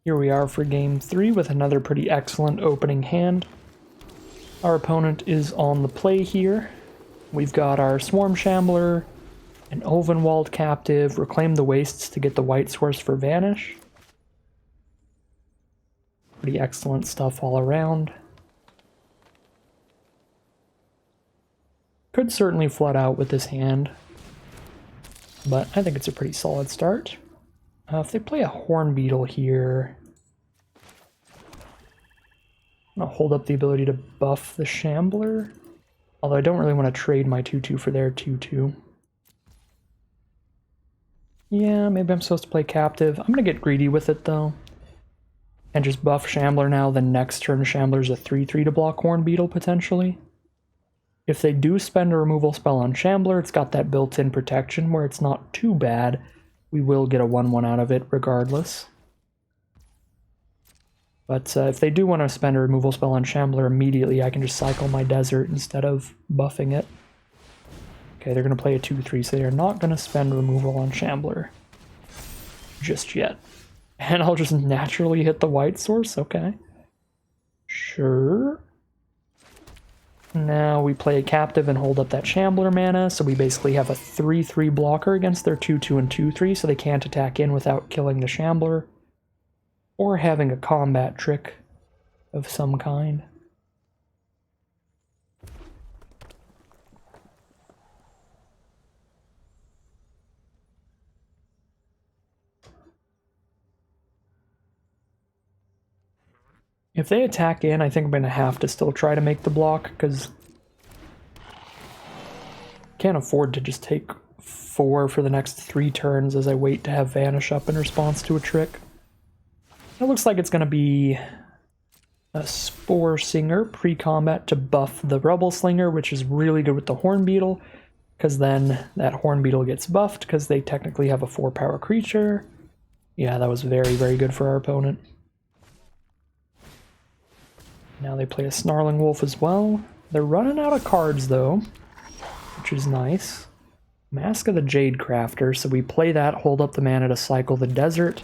Here we are for Game 3 with another pretty excellent opening hand. Our opponent is on the play here. We've got our Swarm Shambler, an Ulvenwald Captive, Reclaim the Wastes to get the white source for Vanish. Pretty excellent stuff all around. Could certainly flood out with this hand, but I think it's a pretty solid start. If they play a Horn Beetle here, I'm going to hold up the ability to buff the Shambler, although I don't really want to trade my 2/2 for their 2/2. Yeah, maybe I'm supposed to play Captive. I'm going to get greedy with it, though, and just buff Shambler now, then next turn Shambler's a 3/3 to block Horn Beetle, potentially. If they do spend a removal spell on Shambler, it's got that built-in protection where it's not too bad. We will get a 1/1 out of it regardless. But if they do want to spend a removal spell on Shambler immediately, I can just cycle my Desert instead of buffing it. Okay, they're going to play a 2/3, so they're not going to spend removal on Shambler just yet. And I'll just naturally hit the white source, okay. Sure. Now we play a Captive and hold up that Shambler mana, so we basically have a 3/3 blocker against their 2/2 and 2/3, so they can't attack in without killing the Shambler. Or having a combat trick of some kind. If they attack in, I think I'm going to have to still try to make the block, because can't afford to just take 4 for the next 3 turns as I wait to have Vanish up in response to a trick. It looks like it's going to be a Spore Singer pre-combat to buff the Rubble Slinger, which is really good with the Horn Beetle, because then that Horn Beetle gets buffed because they technically have a 4-power creature. Yeah, that was very, very good for our opponent. Now they play a Snarling Wolf as well. They're running out of cards though, which is nice. Mask of the Jade Crafter, so we play that, hold up the mana to cycle the Desert.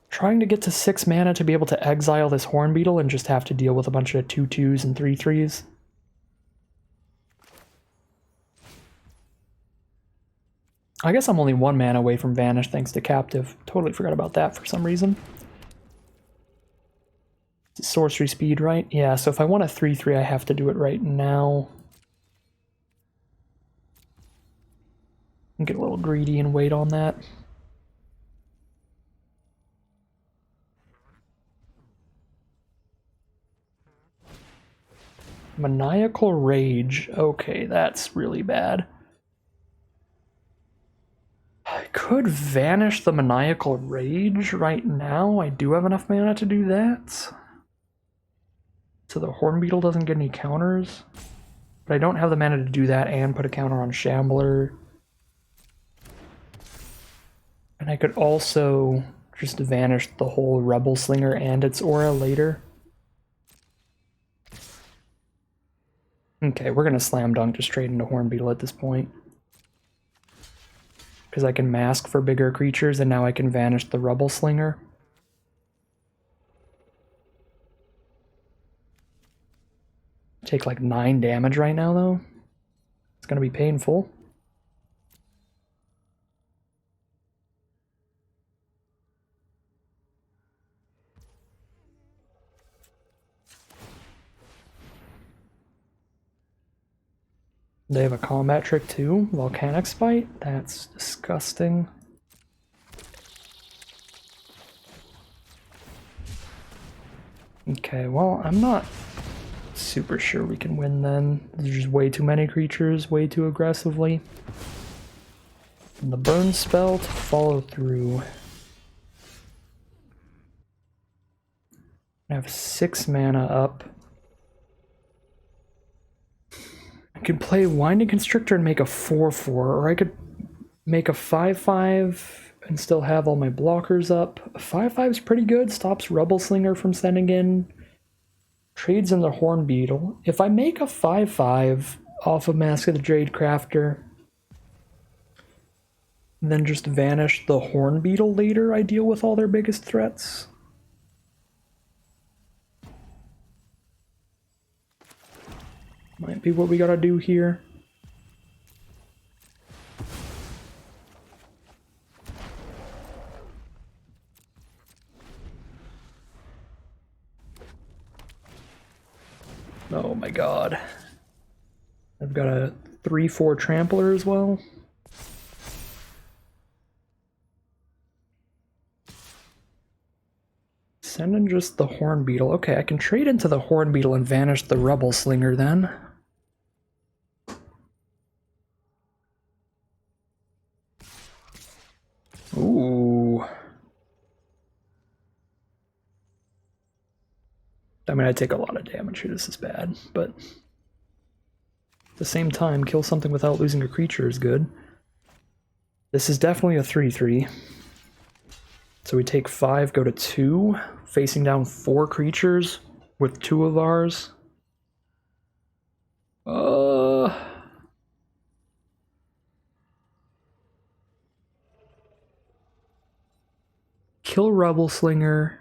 Trying to get to 6 mana to be able to exile this Horn Beetle and just have to deal with a bunch of 2/2s and 3/3s. I guess I'm only 1 mana away from Vanish thanks to Captive. Totally forgot about that for some reason. Sorcery speed, right? Yeah, so if I want a 3/3, I have to do it right now. Get a little greedy and wait on that. Maniacal Rage. Okay, that's really bad. I could vanish the Maniacal Rage right now. I do have enough mana to do that. So the Horn Beetle doesn't get any counters. But I don't have the mana to do that and put a counter on Shambler. And I could also just vanish the whole Rebel Slinger and its aura later. Okay, we're going to Slam Dunk just straight into Horn Beetle at this point. Because I can mask for bigger creatures, and now I can vanish the Rebel Slinger. Take like 9 damage right now, though. It's going to be painful. They have a combat trick too, Volcanic Spite. That's disgusting. Okay, well, I'm not super sure we can win then. There's just way too many creatures, way too aggressively. And the burn spell to follow through. I have 6 mana up. I could play Winding Constrictor and make a 4/4, or I could make a 5/5 and still have all my blockers up. A 5/5 is pretty good, stops Rebel Slinger from sending in. Trades in the Horn Beetle. If I make a 5/5 off of Mask of the Jade Crafter, and then just vanish the Horn Beetle later, I deal with all their biggest threats. Might be what we gotta do here. Oh my god. I've got a 3/4 Trampler as well. Send in just the Horn Beetle. Okay, I can trade into the Horn Beetle and vanish the Rebel Slinger then. Ooh. I mean, I take a lot of damage here. This is bad, but at the same time, kill something without losing a creature is good. This is definitely a 3/3. So we take 5, go to 2, facing down 4 creatures with 2 of ours. kill Rebel Slinger.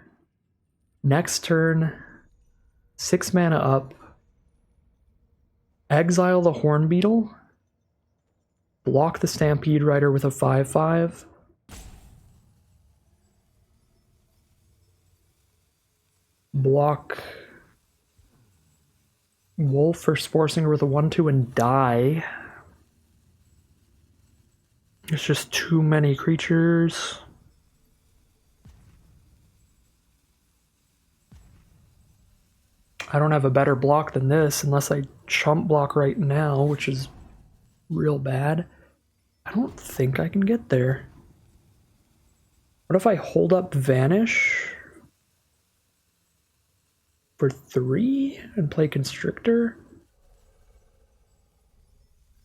Next turn, 6 mana up. Exile the Horn Beetle. Block the Stampede Rider with a 5/5. Block Wolf or Spore Singer with a 1/2 and die. It's just too many creatures. I don't have a better block than this unless I chump block right now, which is real bad. I don't think I can get there. What if I hold up Vanish for 3 and play Constrictor?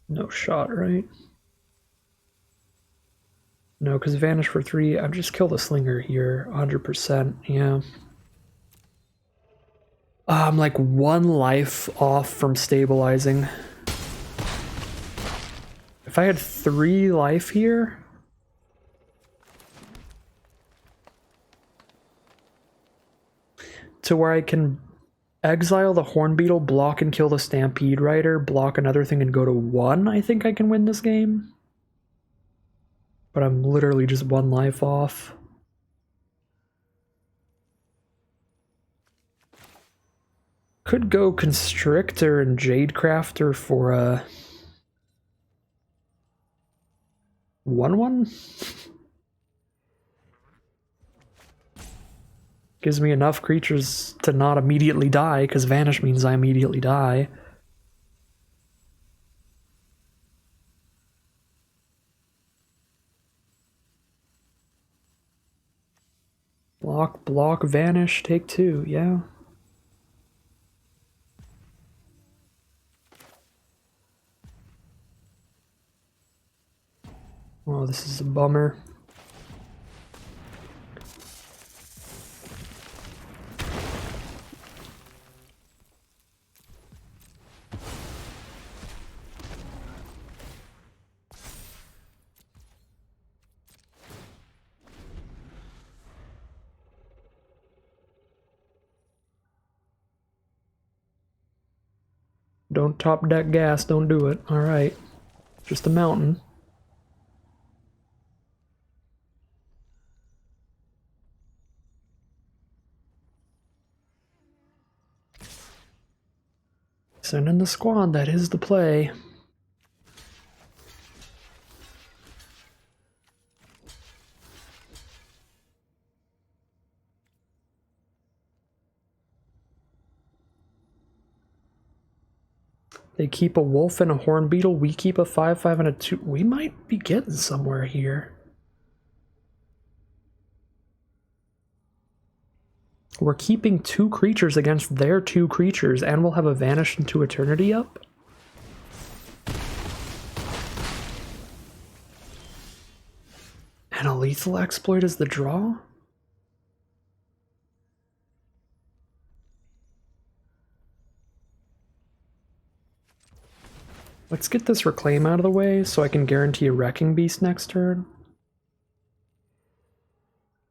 No shot, right? No, because Vanish for 3, I'd just kill the Slinger here, 100%, yeah. I'm like 1 life off from stabilizing. If I had 3 life here... to where I can exile the Horn Beetle, block and kill the Stampede Rider, block another thing and go to 1, I think I can win this game. But I'm literally just 1 life off. Could go Constrictor and Jadecrafter for a 1/1. Gives me enough creatures to not immediately die, because Vanish means I immediately die. Block, block, Vanish, take 2, yeah. Oh, this is a bummer. Don't top deck gas, don't do it. Alright. Just a mountain. Send in the squad, that is the play. They keep a wolf and a horn beetle, we keep a 5/5 and a 2. We might be getting somewhere here. We're keeping 2 creatures against their 2 creatures, and we'll have a Vanish into Eternity up. And a Lethal Exploit is the draw? Let's get this Reclaim out of the way so I can guarantee a Wrecking Beast next turn.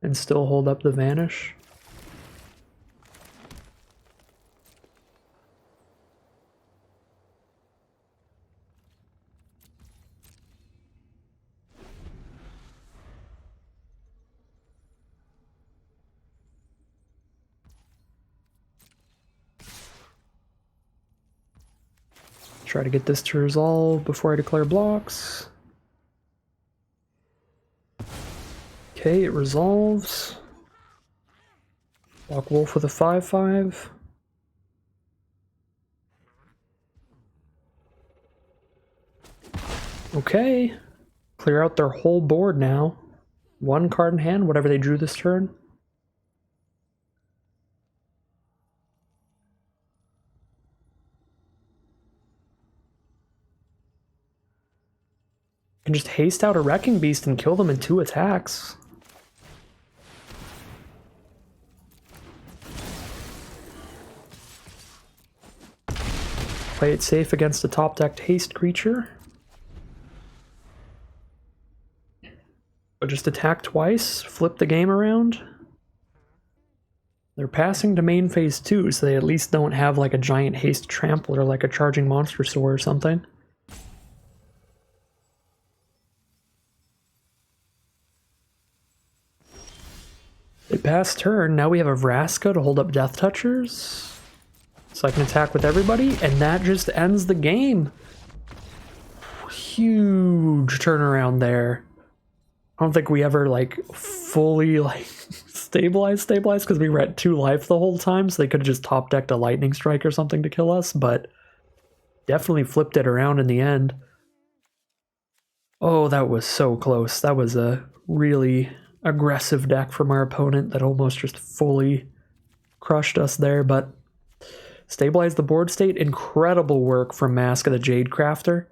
And still hold up the Vanish. Try to get this to resolve before I declare blocks. Okay, it resolves. Block Wolf with a 5/5. Okay. Clear out their whole board now. 1 card in hand, whatever they drew this turn. Can just haste out a Wrecking Beast and kill them in 2 attacks. Play it safe against a top-decked haste creature. But just attack twice, flip the game around. They're passing to main phase 2, so they at least don't have like a giant haste trampler like a charging monster sword or something. They pass turn, now we have a Vraska to hold up Death Touchers. So I can attack with everybody, and that just ends the game. Huge turnaround there. I don't think we ever like fully like stabilized because we were at 2 life the whole time, so they could have just top decked a lightning strike or something to kill us, but definitely flipped it around in the end. Oh, that was so close. That was a really aggressive deck from our opponent that almost just fully crushed us there, but stabilized the board state. Incredible work from Mask of the Jade Crafter,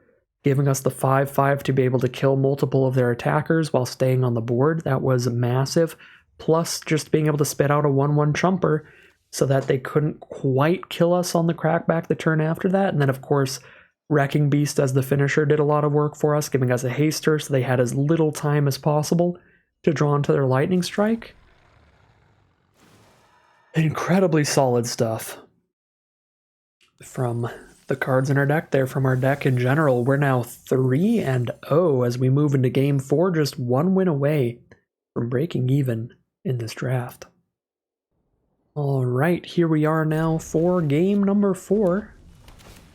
giving us the 5/5 to be able to kill multiple of their attackers while staying on the board. That was massive. Plus just being able to spit out a 1/1 chumper so that they couldn't quite kill us on the crackback the turn after that. And then of course, Wrecking Beast as the finisher did a lot of work for us, giving us a haster so they had as little time as possible to draw into their lightning strike. Incredibly solid stuff from the cards in our deck there, from our deck in general. We're now 3-0 as we move into game 4, just 1 win away from breaking even in this draft. All right, here we are now for game number 4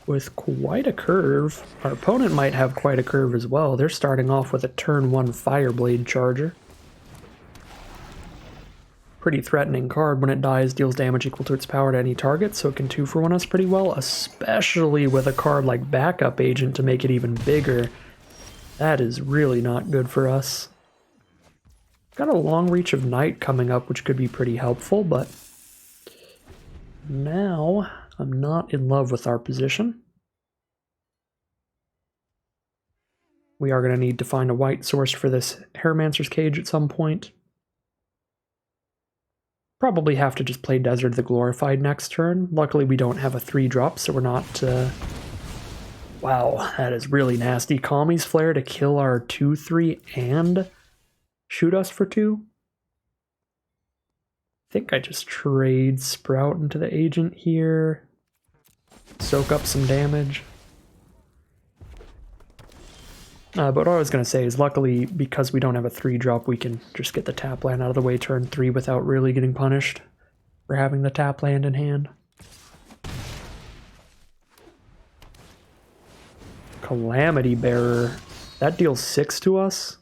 with quite a curve. Our opponent might have quite a curve as well. They're starting off with a turn 1 Fireblade Charger. Pretty threatening card. When it dies, deals damage equal to its power to any target, so it can 2-for-1 us pretty well, especially with a card like Backup Agent to make it even bigger. That is really not good for us. Got a long reach of Night coming up, which could be pretty helpful, but now I'm not in love with our position. We are going to need to find a white source for this Haramancer's Cage at some point. Probably have to just play Desert of the Glorified next turn. Luckily we don't have a 3-drop, so we're not... Wow, that is really nasty. Kami's Flare to kill our 2/3 and shoot us for 2. I think I just trade Sprout into the Agent here. Soak up some damage. But what I was going to say is, luckily, because we don't have a 3-drop, we can just get the tap land out of the way turn 3 without really getting punished for having the tap land in hand. Calamity Bearer. That deals 6 to us.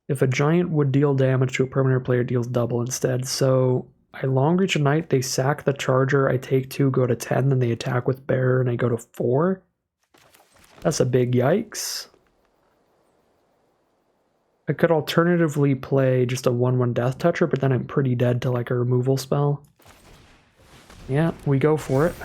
If a giant would deal damage to a permanent player, deals double instead. So I long reach a Knight, they sack the Charger, I take 2, go to 10, then they attack with Bearer, and I go to 4. That's a big yikes. I could alternatively play just a 1/1 Death Toucher, but then I'm pretty dead to like a removal spell. Yeah, we go for it.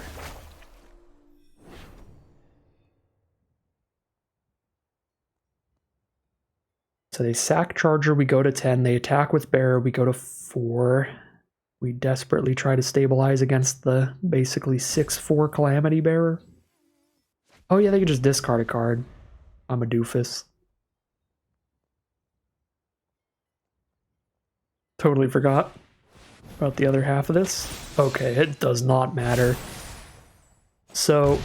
So they sack Charger, we go to 10, they attack with Bearer, we go to 4. We desperately try to stabilize against the basically 6/4 Calamity Bearer. Oh yeah, they could just discard a card. I'm a doofus. Totally forgot about the other half of this. Okay, it does not matter. So,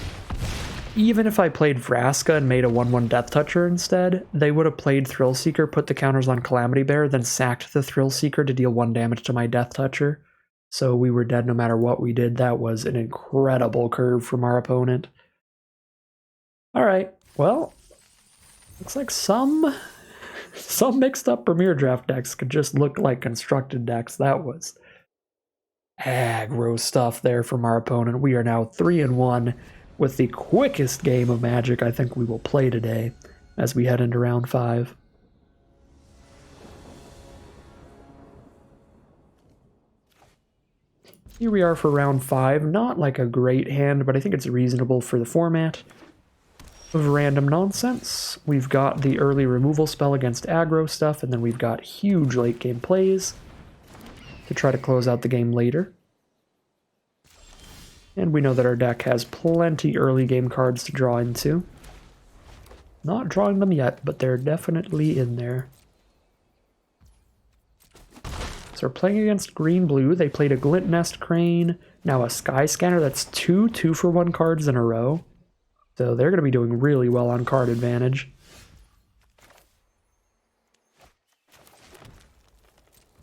even if I played Vraska and made a 1/1 Death Toucher instead, they would have played Thrillseeker, put the counters on Calamity Bearer, then sacked the Thrillseeker to deal 1 damage to my Death Toucher. So we were dead no matter what we did. That was an incredible curve from our opponent. Alright, well, looks like some mixed up Premier Draft decks could just look like constructed decks. That was aggro stuff there from our opponent. We are now 3-1 with the quickest game of Magic I think we will play today as we head into round 5. Here we are for round 5. Not like a great hand, but I think it's reasonable for the format of random nonsense. We've got the early removal spell against aggro stuff, and then we've got huge late game plays to try to close out the game later. And we know that our deck has plenty early game cards to draw into. Not drawing them yet, but they're definitely in there. So we're playing against green-blue. They played a Glint Nest Crane, now a Sky Scanner. That's two 2-for-1 cards in a row. So they're going to be doing really well on card advantage.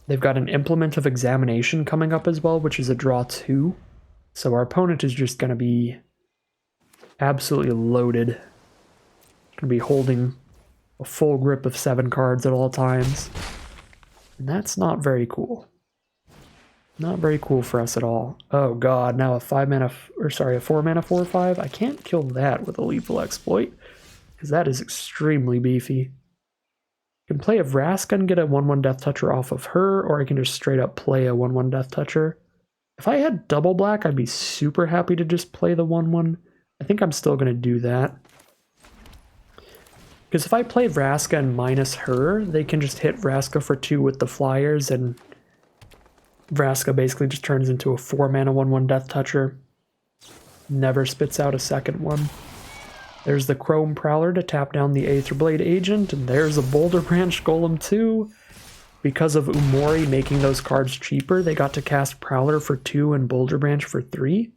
They've got an Implement of Examination coming up as well, which is a draw 2. So our opponent is just going to be absolutely loaded. Going to be holding a full grip of 7 cards at all times. And that's not very cool. Not very cool for us at all. Oh god, now a 4-mana 4/5. I can't kill that with a lethal exploit, because that is extremely beefy. I can play a Vraska and get a 1/1 Death Toucher off of her, or I can just straight up play a 1/1 Death Toucher. If I had double black, I'd be super happy to just play the 1/1. I think I'm still going to do that. Because if I play Vraska and minus her, they can just hit Vraska for 2 with the flyers, and Vraska basically just turns into a 4-mana 1/1 Death Toucher. Never spits out a second one. There's the Chrome Prowler to tap down the Aetherblade Agent, and there's a Boulder Branch Golem too. Because of Umori making those cards cheaper, they got to cast Prowler for 2 and Boulder Branch for 3.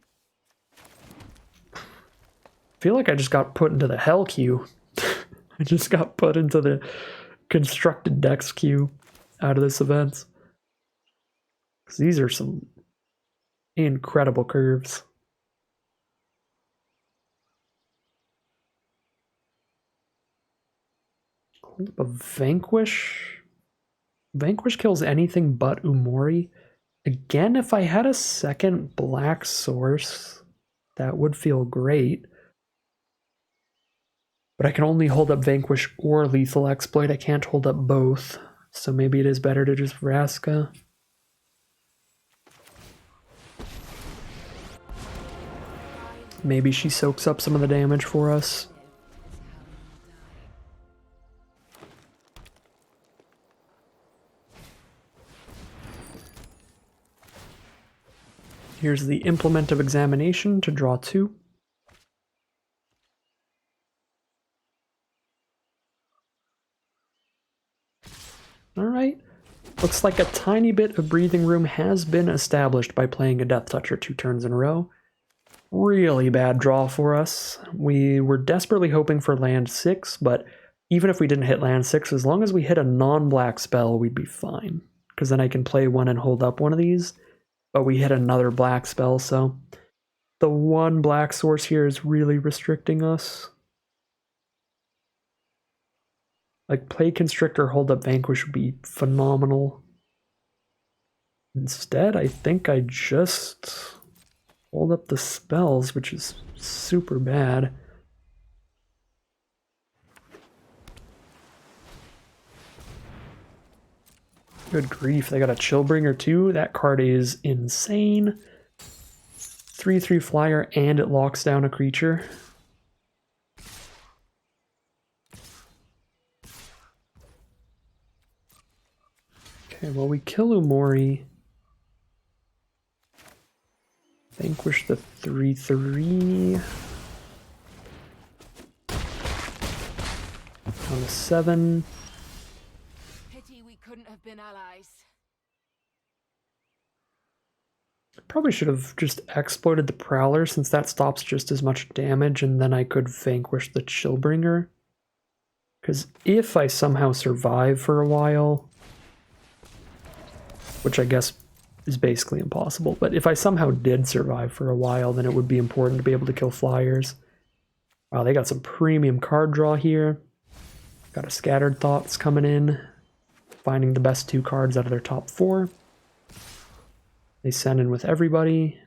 I feel like I just got put into the hell queue. I just got put into the constructed decks queue out of this event. Because these are some incredible curves. A Vanquish. Vanquish kills anything but Umori. Again, if I had a second black source, that would feel great. But I can only hold up Vanquish or Lethal Exploit. I can't hold up both. So maybe it is better to just Vraska. Maybe she soaks up some of the damage for us. Here's the Implement of Examination to draw 2. Alright. Looks like a tiny bit of breathing room has been established by playing a Death Toucher 2 turns in a row. Really bad draw for us. We were desperately hoping for land 6, but even if we didn't hit land 6, as long as we hit a non-black spell, we'd be fine. Because then I can play one and hold up one of these. But we hit another black spell, so the one black source here is really restricting us. Like, play Constrictor, hold up Vanquish would be phenomenal. Instead, I think I just hold up the spells, which is super bad. Good grief, they got a Chillbringer too. That card is insane. 3/3 flyer, and it locks down a creature. Okay, well, we kill Umori. Vanquish the 3/3. On the 7. Pity we couldn't have been allies. Probably should have just exploited the Prowler, since that stops just as much damage, and then I could Vanquish the Chillbringer. Because if I somehow survive for a while, which I guess is basically impossible, but if I somehow did survive for a while, then it would be important to be able to kill flyers. Wow, they got some premium card draw here. Got a Scattered Thoughts coming in, finding the best 2 cards out of their top 4. They send in with everybody.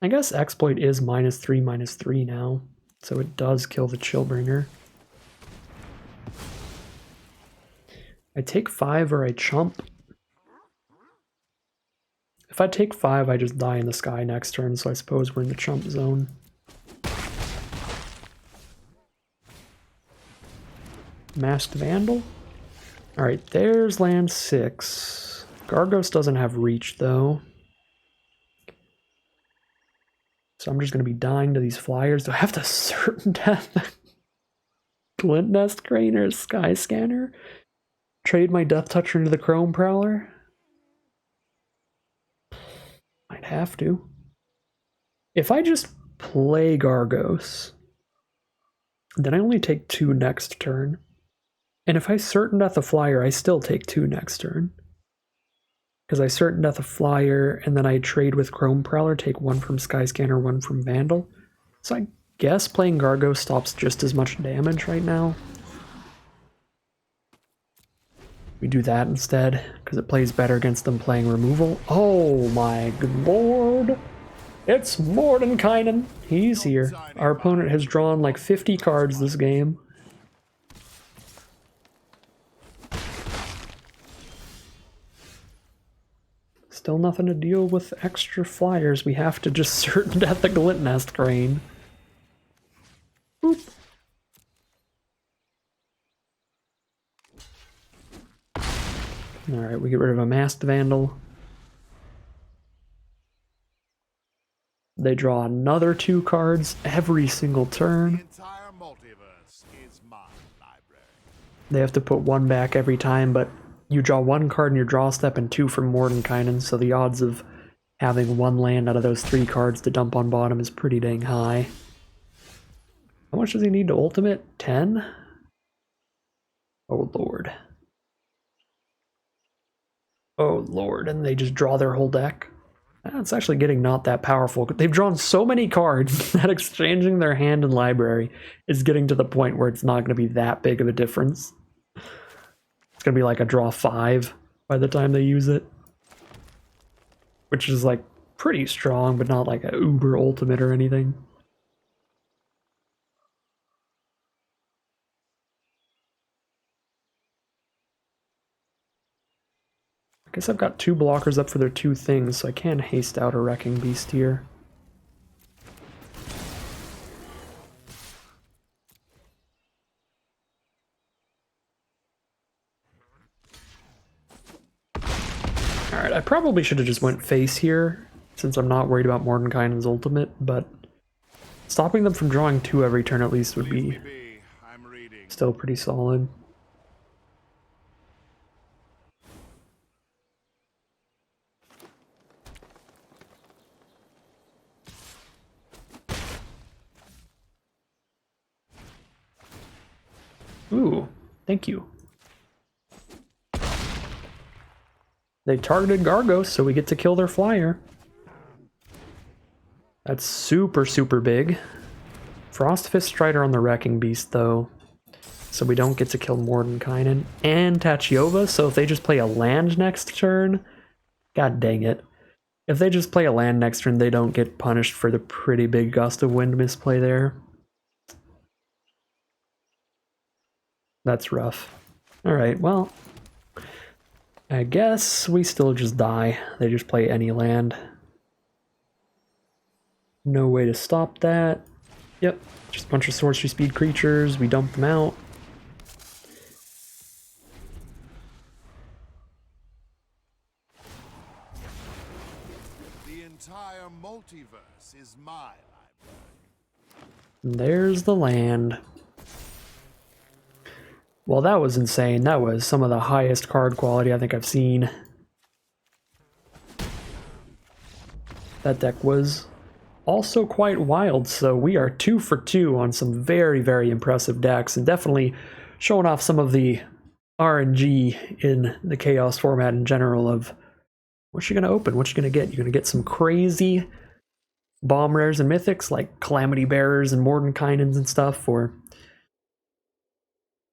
I guess Exploit is -3/-3 now, so it does kill the Chillbringer. I take 5 or I chump. If I take 5, I just die in the sky next turn, so I suppose we're in the chump zone. Masked Vandal? Alright, there's land 6. Gargos doesn't have reach, though. So I'm just going to be dying to these flyers. Do I have to certain death? Glint Nest Crane or Sky Scanner? Trade my Death Toucher into the Chrome Prowler? Might have to. If I just play Gargos, then I only take 2 next turn. And if I Certain Death a Flyer, I still take 2 next turn. Because I Certain Death a Flyer, and then I trade with Chrome Prowler, take 1 from Skyscanner, 1 from Vandal. So I guess playing Gargos stops just as much damage right now. We do that instead, because it plays better against them playing removal. Oh my good lord! It's Mordenkainen! He's here. Our opponent has drawn like 50 cards this game. Still nothing to deal with extra flyers. We have to just Certain Death the Glintnest Crane. Boop. Alright, we get rid of a Masked Vandal. They draw another 2 cards every single turn. The entire multiverse is my library. They have to put 1 back every time, but you draw 1 card in your draw step and 2 from Mordenkainen, so the odds of having 1 land out of those 3 cards to dump on bottom is pretty dang high. How much does he need to ultimate? 10? Oh lord. Oh lord, and they just draw their whole deck. It's actually getting not that powerful. They've drawn so many cards that exchanging their hand and library is getting to the point where it's not going to be that big of a difference. It's going to be like a draw 5 by the time they use it. Which is like pretty strong, but not like a uber ultimate or anything. I guess I've got 2 blockers up for their 2 things, so I can haste out a Wrecking Beast here. Alright, I probably should have just went face here, since I'm not worried about Mordenkainen's ultimate, but stopping them from drawing 2 every turn at least would be still pretty solid. Ooh, thank you. They targeted Gargos, so we get to kill their flyer. That's super, super big. Frostfist Strider on the Wrecking Beast, though, so we don't get to kill Mordenkainen and Tachiova, so if they just play a land next turn, god dang it. If they just play a land next turn, they don't get punished for the pretty big Gust of Wind misplay there. That's rough. Alright, well, I guess we still just die. They just play any land. No way to stop that. Yep, just a bunch of sorcery speed creatures. We dump them out. The entire multiverse is my library. And there's the land. Well, that was insane. That was some of the highest card quality I think I've seen. That deck was also quite wild, so we are 2 for 2 on some very, very impressive decks, and definitely showing off some of the RNG in the Chaos format in general of what you're going to open, what you're going to get. You're going to get some crazy bomb rares and mythics like Calamity Bearers and Mordenkainens and stuff, or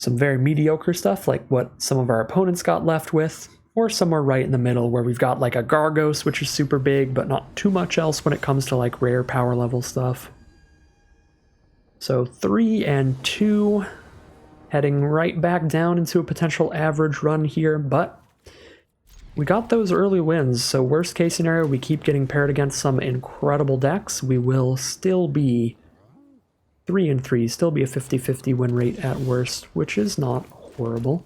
some very mediocre stuff like what some of our opponents got left with, or somewhere right in the middle where we've got like a Gargos, which is super big, but not too much else when it comes to like rare power level stuff. So 3 and 2, heading right back down into a potential average run here, but we got those early wins, so worst case scenario, we keep getting paired against some incredible decks. We will still be 3 and 3, still be a 50-50 win rate at worst, which is not horrible.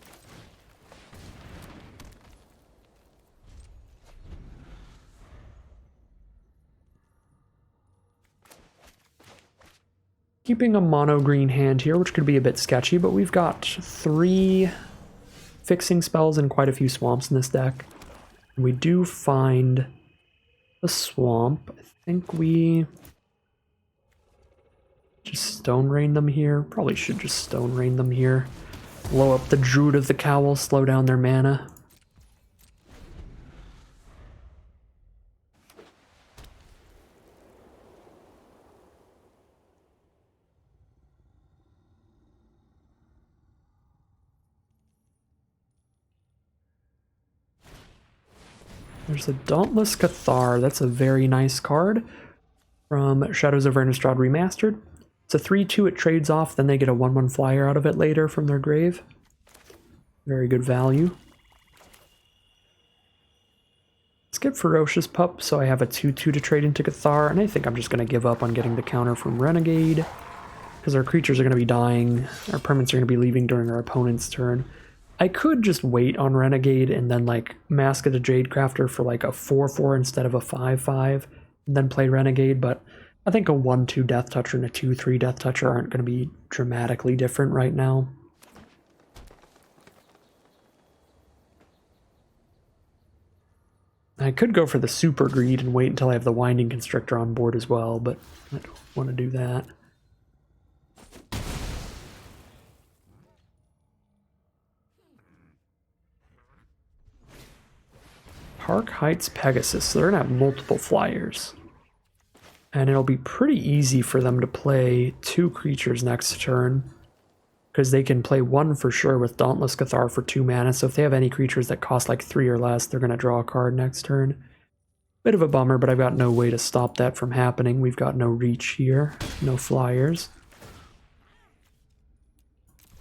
Keeping a mono green hand here, which could be a bit sketchy, but we've got 3 fixing spells in quite a few swamps in this deck. And we do find a swamp. I think we just Stone Rain them here. Probably should just Stone Rain them here. Blow up the Druid of the Cowl, slow down their mana. There's a Dauntless Cathar. That's a very nice card from Shadows of Innistrad Remastered. It's a 3/2, it trades off, then they get a 1/1 flyer out of it later from their grave. Very good value. Let's get Ferocious Pup, so I have a 2/2 to trade into Cathar, and I think I'm just going to give up on getting the counter from Renegade, because our creatures are going to be dying, our permanents are going to be leaving during our opponent's turn. I could just wait on Renegade and then like Mask of the Jadecrafter for like a 4/4 instead of a 5/5, and then play Renegade, but I think a 1/2 Death Toucher and a 2/3 Death Toucher aren't going to be dramatically different right now. I could go for the Super Greed and wait until I have the Winding Constrictor on board as well, but I don't want to do that. Park Heights Pegasus, so they're going to have multiple flyers. And it'll be pretty easy for them to play 2 creatures next turn, because they can play 1 for sure with Dauntless Cathar for 2 mana, so if they have any creatures that cost like 3 or less, they're going to draw a card next turn. Bit of a bummer, but I've got no way to stop that from happening. We've got no reach here, no flyers.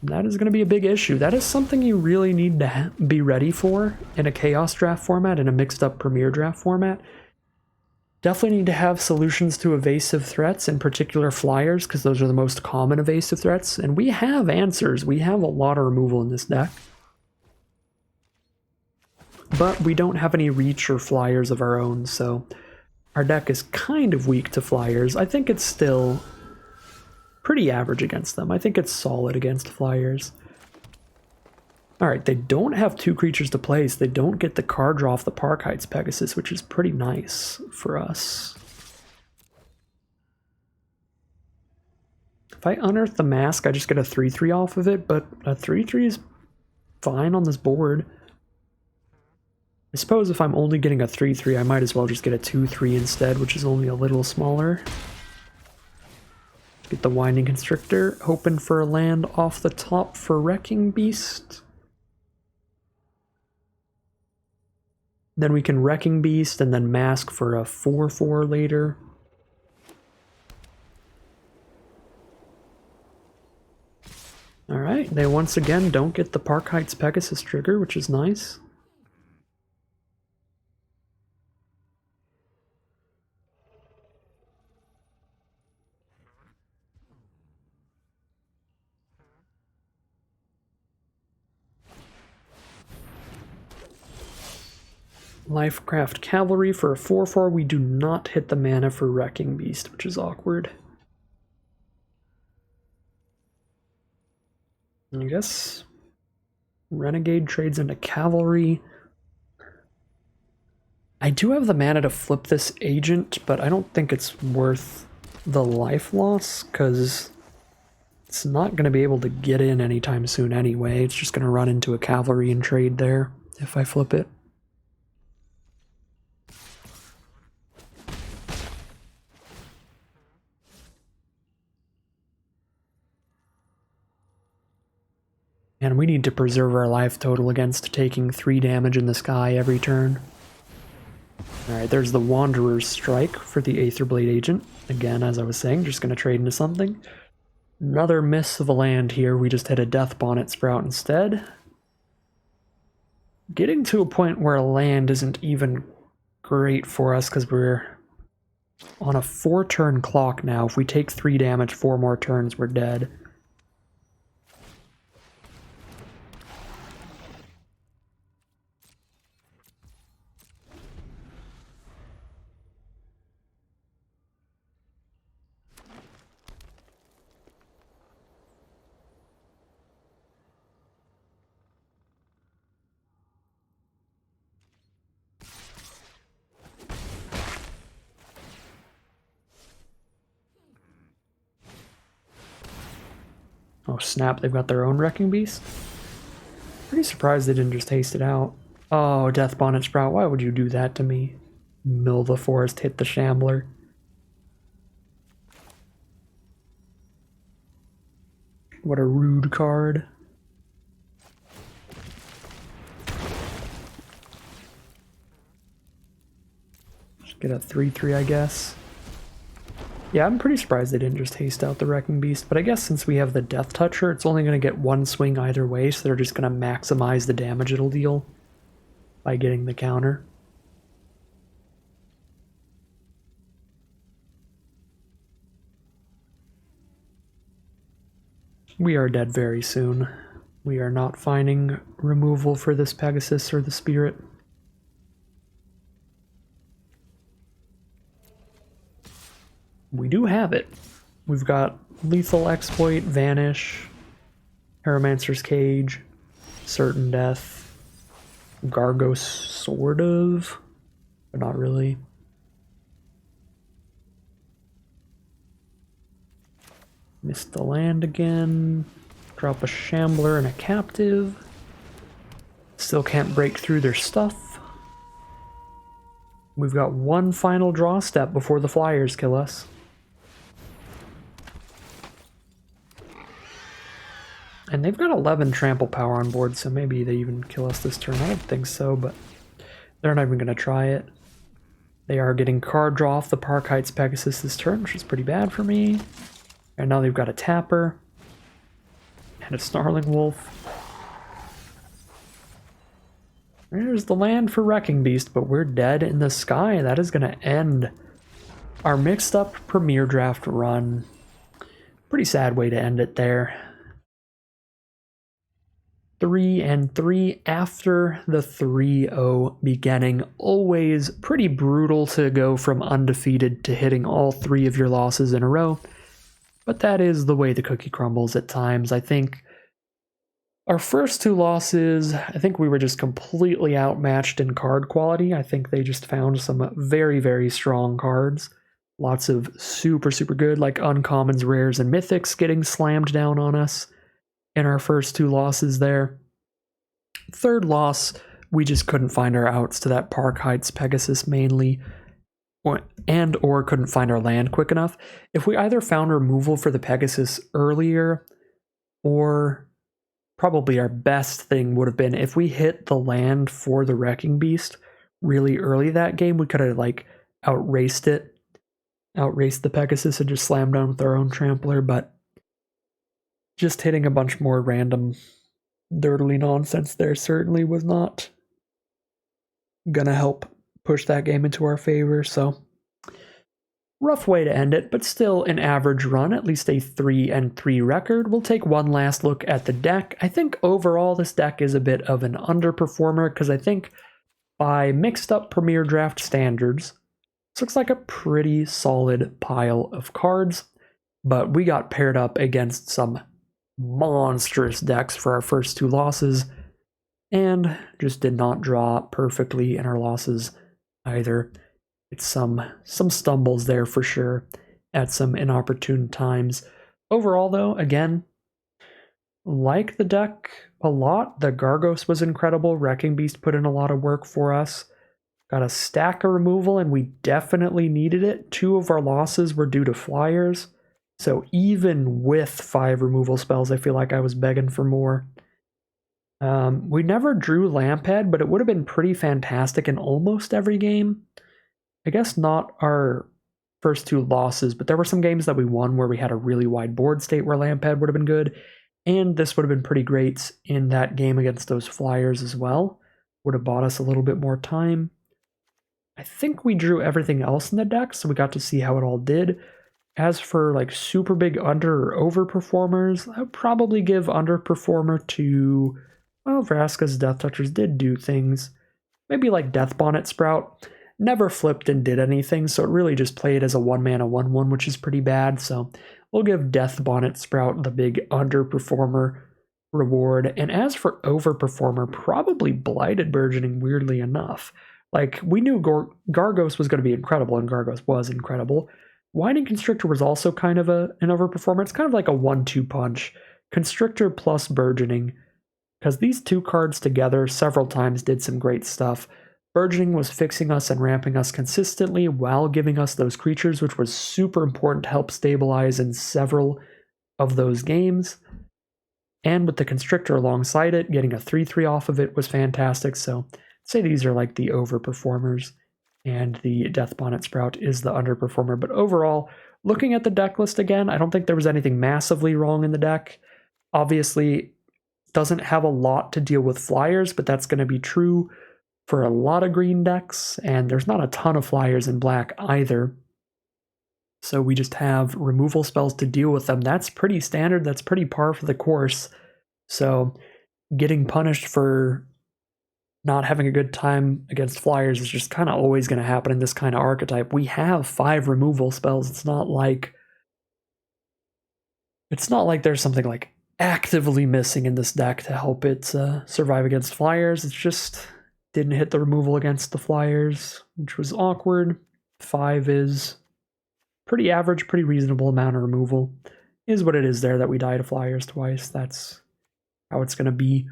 That is going to be a big issue. That is something you really need to be ready for in a Chaos Draft format, in a mixed-up Premier Draft format. Definitely need to have solutions to evasive threats, in particular flyers, because those are the most common evasive threats, and we have answers. We have a lot of removal in this deck. But we don't have any reach or flyers of our own, so our deck is kind of weak to flyers. I think it's still pretty average against them. I think it's solid against flyers. Alright, they don't have 2 creatures to play, so they don't get the card draw off the Park Heights Pegasus, which is pretty nice for us. If I unearth the Mask, I just get a 3/3 off of it, but a 3/3 is fine on this board. I suppose if I'm only getting a 3/3, I might as well just get a 2/3 instead, which is only a little smaller. Get the Winding Constrictor, hoping for a land off the top for Wrecking Beast. Then we can Wrecking Beast and then Mask for a 4/4 later. Alright, they once again don't get the Park Heights Pegasus trigger, which is nice. Lifecraft Cavalry for a 4/4. We do not hit the mana for Wrecking Beast, which is awkward. I guess Renegade trades into Cavalry. I do have the mana to flip this Agent, but I don't think it's worth the life loss, because it's not going to be able to get in anytime soon anyway. It's just going to run into a Cavalry and trade there if I flip it. And we need to preserve our life total against taking 3 damage in the sky every turn. Alright, there's the Wanderer's Strike for the Aetherblade Agent. Again, as I was saying, just going to trade into something. Another miss of a land here. We just hit a Death Bonnet Sprout instead. Getting to a point where a land isn't even great for us because we're on a 4-turn clock now. If we take 3 damage 4 more turns, we're dead. Oh snap, they've got their own Wrecking Beast? Pretty surprised they didn't just haste it out. Oh, Death Bonnet Sprout, why would you do that to me? Mill the Forest, hit the Shambler. What a rude card. Just get a 3/3, I guess. Yeah, I'm pretty surprised they didn't just haste out the Wrecking Beast, but I guess since we have the Death Toucher, it's only going to get one swing either way, so they're just going to maximize the damage it'll deal by getting the counter. We are dead very soon. We are not finding removal for this Pegasus or the Spirit. We do have it. We've got Lethal Exploit, Vanish, Pyromancer's Cage, Certain Death, Gargos sort of, but not really. Missed the land again. Drop a Shambler and a Captive. Still can't break through their stuff. We've got one final draw step before the Flyers kill us. And they've got 11 trample power on board, so maybe they even kill us this turn. I don't think so, but they're not even going to try it. They are getting card draw off the Park Heights Pegasus this turn, which is pretty bad for me. And now they've got a Tapper and a Snarling Wolf. There's the land for Wrecking Beast, but we're dead in the sky. That is going to end our mixed up Premier Draft run. Pretty sad way to end it there. 3-3 after the 3-0 beginning. Always pretty brutal to go from undefeated to hitting all 3 of your losses in a row. But that is the way the cookie crumbles at times. I think our first 2 losses, I think we were just completely outmatched in card quality. I think they just found some very, very strong cards. Lots of super, super good, like uncommons, rares, and mythics getting slammed down on us in our first 2 losses there. Third loss, we just couldn't find our outs to that Park Heights Pegasus mainly, or couldn't find our land quick enough. If we either found removal for the Pegasus earlier, or probably our best thing would have been if we hit the land for the Wrecking Beast really early that game, we could have like outraced the Pegasus and just slammed down with our own Trampler, but just hitting a bunch more random dirtly nonsense there certainly was not gonna help push that game into our favor, so rough way to end it, but still an average run, at least a 3-3 record. We'll take one last look at the deck. I think overall this deck is a bit of an underperformer because I think by mixed up Premier Draft standards, this looks like a pretty solid pile of cards, but we got paired up against some monstrous decks for our first 2 losses and just did not draw perfectly in our losses either. It's some stumbles there for sure at some inopportune times. Overall though, again, like the deck a lot. The Gargos was incredible. Wrecking Beast put in a lot of work for us. Got a stack of removal and we definitely needed it. 2 of our losses were due to Flyers. So even with 5 removal spells, I feel like I was begging for more. We never drew Lamphead, but it would have been pretty fantastic in almost every game. I guess not our first 2 losses, but there were some games that we won where we had a really wide board state where Lamphead would have been good. And this would have been pretty great in that game against those Flyers as well. Would have bought us a little bit more time. I think we drew everything else in the deck, so we got to see how it all did. As for like super big under or over performers, I would probably give underperformer to, well, Vraska's Death Touchers did do things. Maybe like Death Bonnet Sprout. Never flipped and did anything, so it really just played as a 1-mana 1/1, which is pretty bad. So we'll give Death Bonnet Sprout the big underperformer reward. And as for overperformer, probably Blighted Burgeoning, weirdly enough. Like, we knew Gargos was going to be incredible, and Gargos was incredible. Winding Constrictor was also kind of an overperformer. It's kind of like a 1-2 punch. Constrictor plus Burgeoning, because these two cards together several times did some great stuff. Burgeoning was fixing us and ramping us consistently while giving us those creatures, which was super important to help stabilize in several of those games. And with the Constrictor alongside it, getting a 3/3 off of it was fantastic. So I'd say these are like the overperformers, and the Death Bonnet Sprout is the underperformer. But overall, looking at the deck list again, I don't think there was anything massively wrong in the deck. Obviously, doesn't have a lot to deal with flyers, but that's going to be true for a lot of green decks, and there's not a ton of flyers in black either. So we just have removal spells to deal with them. That's pretty standard, that's pretty par for the course. So getting punished for not having a good time against flyers is just kind of always going to happen in this kind of archetype. We have 5 removal spells. It's not like there's something like actively missing in this deck to help it survive against flyers. It's just didn't hit the removal against the flyers, which was awkward. 5 is pretty average, pretty reasonable amount of removal. Is what it is there that we die to flyers twice. That's how it's going to be.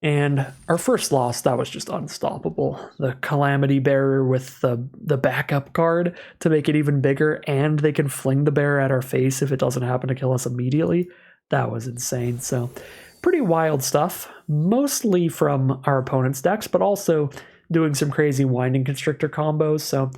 And our first loss, that was just unstoppable. The Calamity Bearer with the backup card to make it even bigger, and they can fling the bearer at our face if it doesn't happen to kill us immediately. That was insane. So pretty wild stuff, mostly from our opponent's decks, but also doing some crazy Winding Constrictor combos. So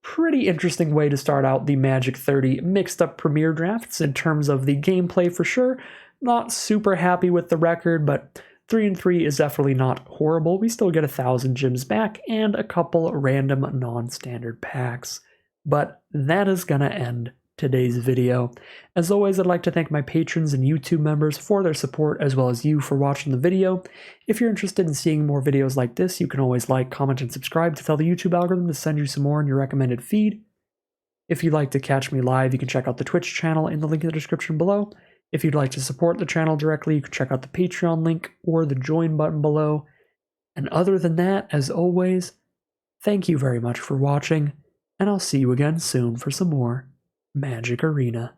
pretty interesting way to start out the Magic 30 mixed up Premier drafts in terms of the gameplay for sure. Not super happy with the record, but 3-3 is definitely not horrible. We still get 1,000 gems back and a couple random non-standard packs. But that is gonna end today's video. As always, I'd like to thank my patrons and YouTube members for their support, as well as you for watching the video. If you're interested in seeing more videos like this, you can always like, comment, and subscribe to tell the YouTube algorithm to send you some more in your recommended feed. If you'd like to catch me live, you can check out the Twitch channel in the link in the description below. If you'd like to support the channel directly, you can check out the Patreon link or the join button below. And other than that, as always, thank you very much for watching, and I'll see you again soon for some more Magic Arena.